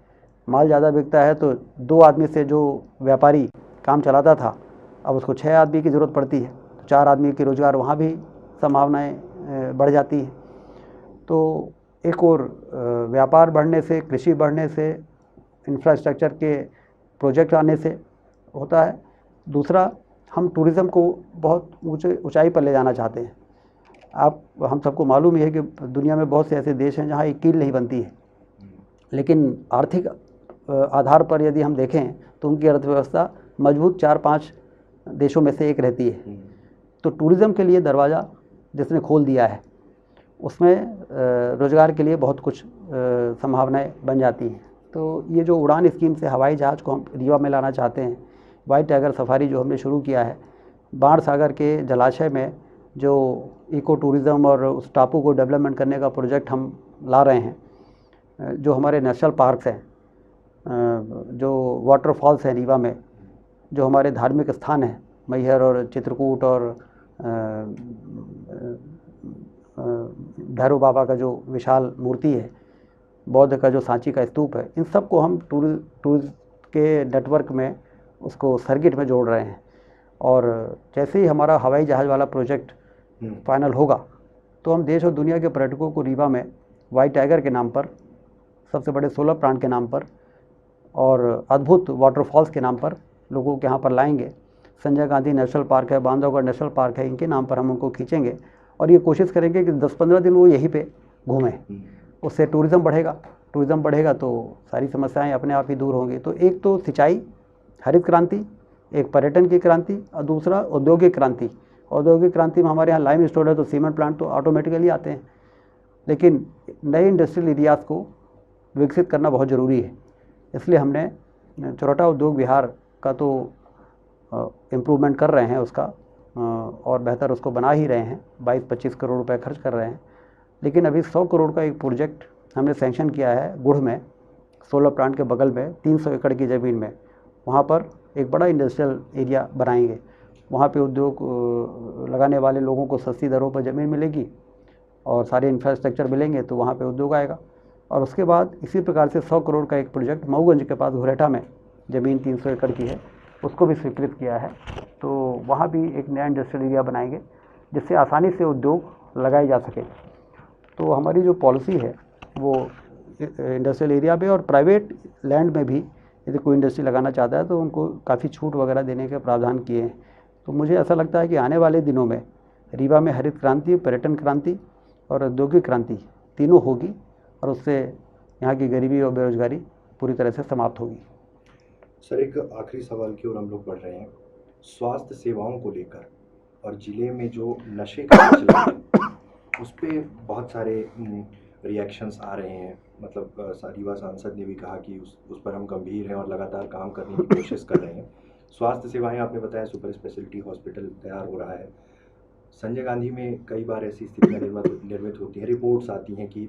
माल ज़्यादा बिकता है तो 2 आदमी से जो व्यापारी काम चलाता था अब उसको 6 आदमी की ज़रूरत पड़ती है, तो 4 आदमी के रोज़गार वहाँ भी संभावनाएँ बढ़ जाती हैं। तो एक और व्यापार बढ़ने से, कृषि बढ़ने से, इंफ्रास्ट्रक्चर के प्रोजेक्ट आने से होता है। दूसरा, हम टूरिज़्म को बहुत ऊंचाई पर ले जाना चाहते हैं। हम सबको मालूम ही है कि दुनिया में बहुत से ऐसे देश हैं जहाँ एक कील नहीं बनती है, लेकिन आर्थिक आधार पर यदि हम देखें तो उनकी अर्थव्यवस्था मजबूत 4-5 देशों में से एक रहती है। तो टूरिज़्म के लिए दरवाज़ा जिसने खोल दिया है, उसमें रोज़गार के लिए बहुत कुछ संभावनाएं बन जाती हैं। तो ये जो उड़ान स्कीम से हवाई जहाज़ को हम रीवा में लाना चाहते हैं, वाइट टाइगर सफारी जो हमने शुरू किया है, बाण सागर के जलाशय में जो इको टूरिज़्म और उस टापू को डेवलपमेंट करने का प्रोजेक्ट हम ला रहे हैं, जो हमारे नेशनल पार्क्स हैं, जो वाटरफॉल्स हैं रीवा में, जो हमारे धार्मिक स्थान हैं मैहर और चित्रकूट और भैरव बाबा का जो विशाल मूर्ति है, बौद्ध का जो सांची का स्तूप है, इन सब को हम टूरिस्ट के नेटवर्क में उसको सर्किट में जोड़ रहे हैं। और जैसे ही हमारा हवाई जहाज़ वाला प्रोजेक्ट फाइनल होगा तो हम देश और दुनिया के पर्यटकों को रीवा में वाइट टाइगर के नाम पर, सबसे बड़े सोलर प्लांट के नाम पर और अद्भुत वाटरफॉल्स के नाम पर लोगों के यहाँ पर लाएंगे। संजय गांधी नेशनल पार्क है, बांधवगढ़ नेशनल पार्क है, इनके नाम पर हम उनको खींचेंगे और ये कोशिश करेंगे कि 10-15 दिन वो यहीं पे घूमें। उससे टूरिज़्म बढ़ेगा तो सारी समस्याएं अपने आप ही दूर होंगी। तो एक तो सिंचाई, हरित क्रांति, एक पर्यटन की क्रांति और दूसरा औद्योगिक क्रांति। औद्योगिक क्रांति में हमारे यहाँ लाइम स्टोर है तो सीमेंट प्लांट तो ऑटोमेटिकली आते हैं, लेकिन नए इंडस्ट्रियल एरियाज़ को विकसित करना बहुत ज़रूरी है। इसलिए हमने चौराटा उद्योग विहार का तो इम्प्रूवमेंट कर रहे हैं उसका, और बेहतर उसको बना ही रहे हैं, 22-25 करोड़ रुपए खर्च कर रहे हैं। लेकिन अभी 100 करोड़ का एक प्रोजेक्ट हमने सैंक्शन किया है गुड़ में, सोलर प्लांट के बगल में 300 एकड़ की ज़मीन में। वहाँ पर एक बड़ा इंडस्ट्रियल एरिया बनाएंगे। वहाँ पे उद्योग लगाने वाले लोगों को सस्ती दरों पर ज़मीन मिलेगी और सारे इंफ्रास्ट्रक्चर मिलेंगे, तो वहाँ पे उद्योग आएगा। और उसके बाद इसी प्रकार से 100 करोड़ का एक प्रोजेक्ट मऊगंज के पास घुरेठा में ज़मीन 300 एकड़ की है, उसको भी स्वीकृत किया है। तो वहाँ भी एक नया इंडस्ट्रियल एरिया बनाएंगे जिससे आसानी से उद्योग लगाए जा सके। तो हमारी जो पॉलिसी है वो इंडस्ट्रियल एरिया में और प्राइवेट लैंड में भी यदि कोई इंडस्ट्री लगाना चाहता है तो उनको काफ़ी छूट वगैरह देने के प्रावधान किए हैं। तो मुझे ऐसा लगता है कि आने वाले दिनों में रीवा में हरित क्रांति, पर्यटन क्रांति और औद्योगिक क्रांति तीनों होगी और उससे यहाँ की गरीबी और बेरोजगारी पूरी तरह से समाप्त होगी। सर, एक आखिरी सवाल की ओर हम लोग बढ़ रहे हैं, स्वास्थ्य सेवाओं को लेकर और ज़िले में जो नशे का मसला है उस पर बहुत सारे रिएक्शंस आ रहे हैं। मतलब रीवा सांसद ने भी कहा कि उस पर हम गंभीर हैं और लगातार काम करने की कोशिश कर रहे हैं। स्वास्थ्य सेवाएं आपने बताया, सुपर स्पेशलिटी हॉस्पिटल तैयार हो रहा है। संजय गांधी में कई बार ऐसी स्थितियाँ निर्मित होती हैं, रिपोर्ट्स आती हैं कि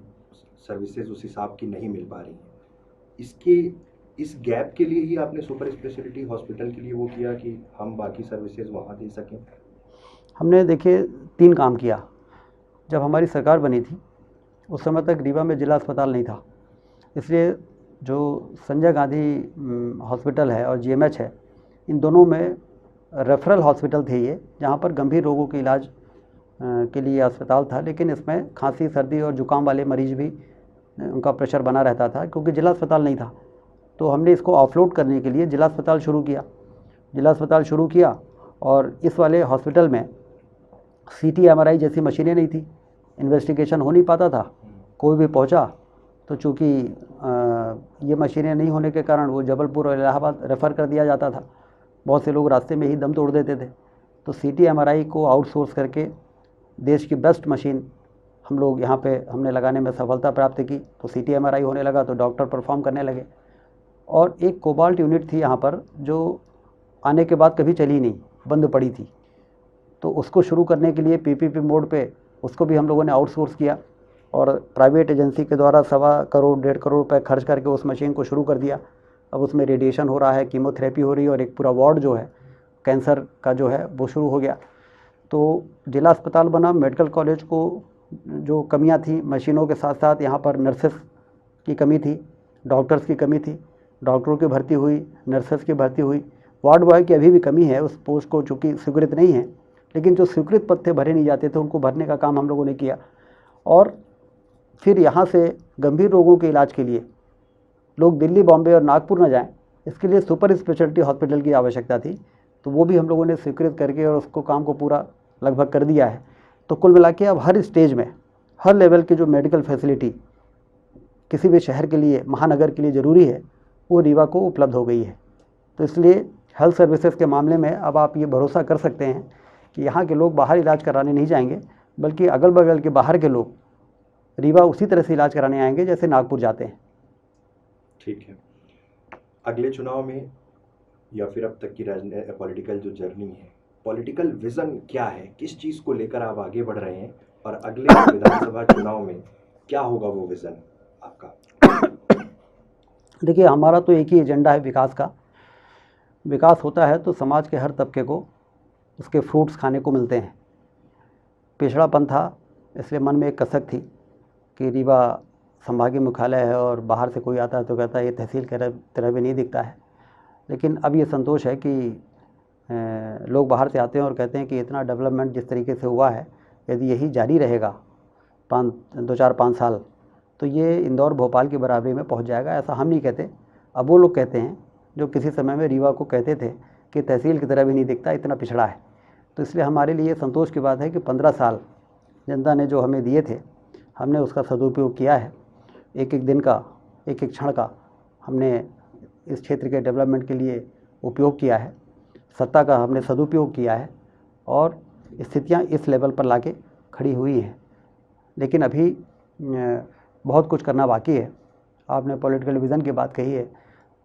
सर्विसेज उस हिसाब की नहीं मिल पा रही हैं। इस गैप के लिए ही आपने सुपर स्पेशलिटी हॉस्पिटल के लिए वो किया कि हम बाकी सर्विसेज वहाँ दे सकें? हमने देखिए 3 काम किया। जब हमारी सरकार बनी थी उस समय तक रीवा में जिला अस्पताल नहीं था, इसलिए जो संजय गांधी हॉस्पिटल है और जीएमएच है, इन दोनों में रेफरल हॉस्पिटल थे ये, जहाँ पर गंभीर रोगों के इलाज के लिए अस्पताल था। लेकिन इसमें खांसी, सर्दी और जुकाम वाले मरीज भी उनका प्रेशर बना रहता था क्योंकि जिला अस्पताल नहीं था। तो हमने इसको ऑफलोड करने के लिए जिला अस्पताल शुरू किया और इस वाले हॉस्पिटल में सीटी एमआरआई जैसी मशीनें नहीं थी, इन्वेस्टिगेशन हो नहीं पाता था। कोई भी पहुंचा तो चूँकि ये मशीनें नहीं होने के कारण वो जबलपुर और इलाहाबाद रेफ़र कर दिया जाता था। बहुत से लोग रास्ते में ही दम तोड़ देते थे। तो सीटी एमआरआई को आउटसोर्स करके देश की बेस्ट मशीन हम लोग यहाँ पे हमने लगाने में सफलता प्राप्त की। तो सीटी एमआरआई होने लगा तो डॉक्टर परफॉर्म करने लगे। और एक कोबाल्ट यूनिट थी यहाँ पर जो आने के बाद कभी चली नहीं, बंद पड़ी थी। तो उसको शुरू करने के लिए पीपीपी मोड पे उसको भी हम लोगों ने आउटसोर्स किया और प्राइवेट एजेंसी के द्वारा 1.25 करोड़ 1.5 करोड़ रुपए खर्च करके उस मशीन को शुरू कर दिया। अब उसमें रेडिएशन हो रहा है, कीमोथेरेपी हो रही है और एक पूरा वार्ड जो है कैंसर का जो है वो शुरू हो गया। तो जिला अस्पताल बना। मेडिकल कॉलेज को जो कमियां थी मशीनों के साथ साथ यहाँ पर नर्सेस की कमी थी, डॉक्टर्स की कमी थी। डॉक्टरों की भर्ती हुई, नर्सेस की भर्ती हुई, वार्ड बॉय की अभी भी कमी है, उस पोस्ट को चूँकि स्वीकृत नहीं है, लेकिन जो स्वीकृत पद थे भरे नहीं जाते थे, उनको भरने का काम हम लोगों ने किया। और फिर यहाँ से गंभीर रोगों के इलाज के लिए लोग दिल्ली, बॉम्बे और नागपुर न जाएं, इसके लिए सुपर स्पेशलिटी हॉस्पिटल की आवश्यकता थी, तो वो भी हम लोगों ने स्वीकृत करके और उसको काम को पूरा लगभग कर दिया है। तो कुल मिला के अब हर स्टेज में, हर लेवल की जो मेडिकल फैसिलिटी किसी भी शहर के लिए, महानगर के लिए ज़रूरी है, वो रीवा को उपलब्ध हो गई है। तो इसलिए हेल्थ सर्विसेज के मामले में अब आप ये भरोसा कर सकते हैं कि यहाँ के लोग बाहर इलाज कराने नहीं जाएंगे, बल्कि अगल बगल के बाहर के लोग रीवा उसी तरह से इलाज कराने आएंगे जैसे नागपुर जाते हैं। ठीक है। अगले चुनाव में या फिर अब तक की पॉलिटिकल जो जर्नी है, पॉलिटिकल विज़न क्या है, किस चीज़ को लेकर आप आगे बढ़ रहे हैं, और अगले विधानसभा चुनाव में क्या होगा वो विज़न आपका? देखिए, हमारा तो एक ही एजेंडा है, विकास का। विकास होता है तो समाज के हर तबके को उसके फ्रूट्स खाने को मिलते हैं। पिछड़ापन था, इसलिए मन में एक कसक थी कि रीवा संभागीय मुख्यालय है और बाहर से कोई आता है तो कहता है ये तहसील की तरह भी नहीं दिखता है। लेकिन अब ये संतोष है कि लोग बाहर से आते हैं और कहते हैं कि इतना डेवलपमेंट जिस तरीके से हुआ है, यदि यही जारी रहेगा 2-4-5 साल, तो ये इंदौर, भोपाल की बराबरी में पहुंच जाएगा। ऐसा हम नहीं कहते, अब वो लोग कहते हैं जो किसी समय में रीवा को कहते थे कि तहसील की तरह भी नहीं दिखता, इतना पिछड़ा है। तो इसलिए हमारे लिए संतोष की बात है कि 15 साल जनता ने जो हमें दिए थे, हमने उसका सदुपयोग किया है। एक एक दिन का, एक एक क्षण का हमने इस क्षेत्र के डेवलपमेंट के लिए उपयोग किया है। सत्ता का हमने सदुपयोग किया है और स्थितियां इस लेवल पर लाके खड़ी हुई हैं। लेकिन अभी बहुत कुछ करना बाकी है। आपने पॉलिटिकल विज़न की बात कही है,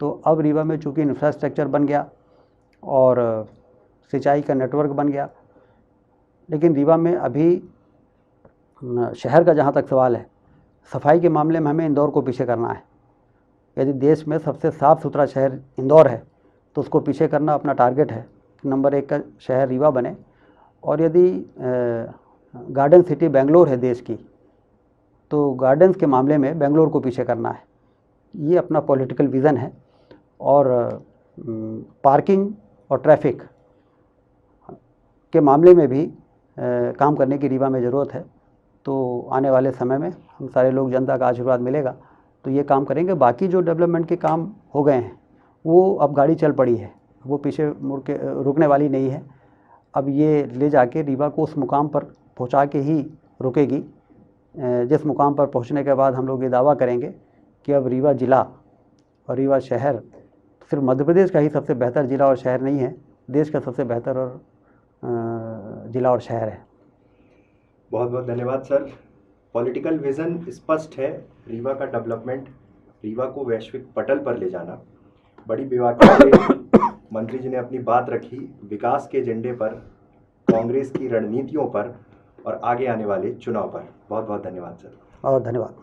तो अब रीवा में चूँकि इंफ्रास्ट्रक्चर बन गया और सिंचाई का नेटवर्क बन गया, लेकिन रीवा में अभी शहर का जहाँ तक सवाल है, सफाई के मामले में हमें इंदौर को पीछे करना है। यदि देश में सबसे साफ़ सुथरा शहर इंदौर है, तो उसको पीछे करना अपना टारगेट है कि नंबर 1 का शहर रीवा बने। और यदि गार्डन सिटी बेंगलोर है देश की, तो गार्डन्स के मामले में बेंगलोर को पीछे करना है। ये अपना पॉलिटिकल विज़न है। और पार्किंग और ट्रैफिक के मामले में भी काम करने की रीवा में ज़रूरत है। तो आने वाले समय में हम सारे लोग, जनता का आशीर्वाद मिलेगा तो ये काम करेंगे। बाकी जो डेवलपमेंट के काम हो गए हैं, वो अब गाड़ी चल पड़ी है, वो पीछे मुड़ के रुकने वाली नहीं है। अब ये ले जाके रीवा को उस मुकाम पर पहुंचा के ही रुकेगी, जिस मुकाम पर पहुंचने के बाद हम लोग ये दावा करेंगे कि अब रीवा ज़िला और रीवा शहर सिर्फ मध्य प्रदेश का ही सबसे बेहतर ज़िला और शहर नहीं है, देश का सबसे बेहतर और ज़िला और शहर है। बहुत बहुत धन्यवाद सर। पॉलिटिकल विज़न स्पष्ट है, रीवा का डेवलपमेंट, रीवा को वैश्विक पटल पर ले जाना। बड़ी बेबाकी से मंत्री जी ने अपनी बात रखी विकास के एजेंडे पर, कांग्रेस की रणनीतियों पर और आगे आने वाले चुनाव पर। बहुत बहुत धन्यवाद सर। और धन्यवाद।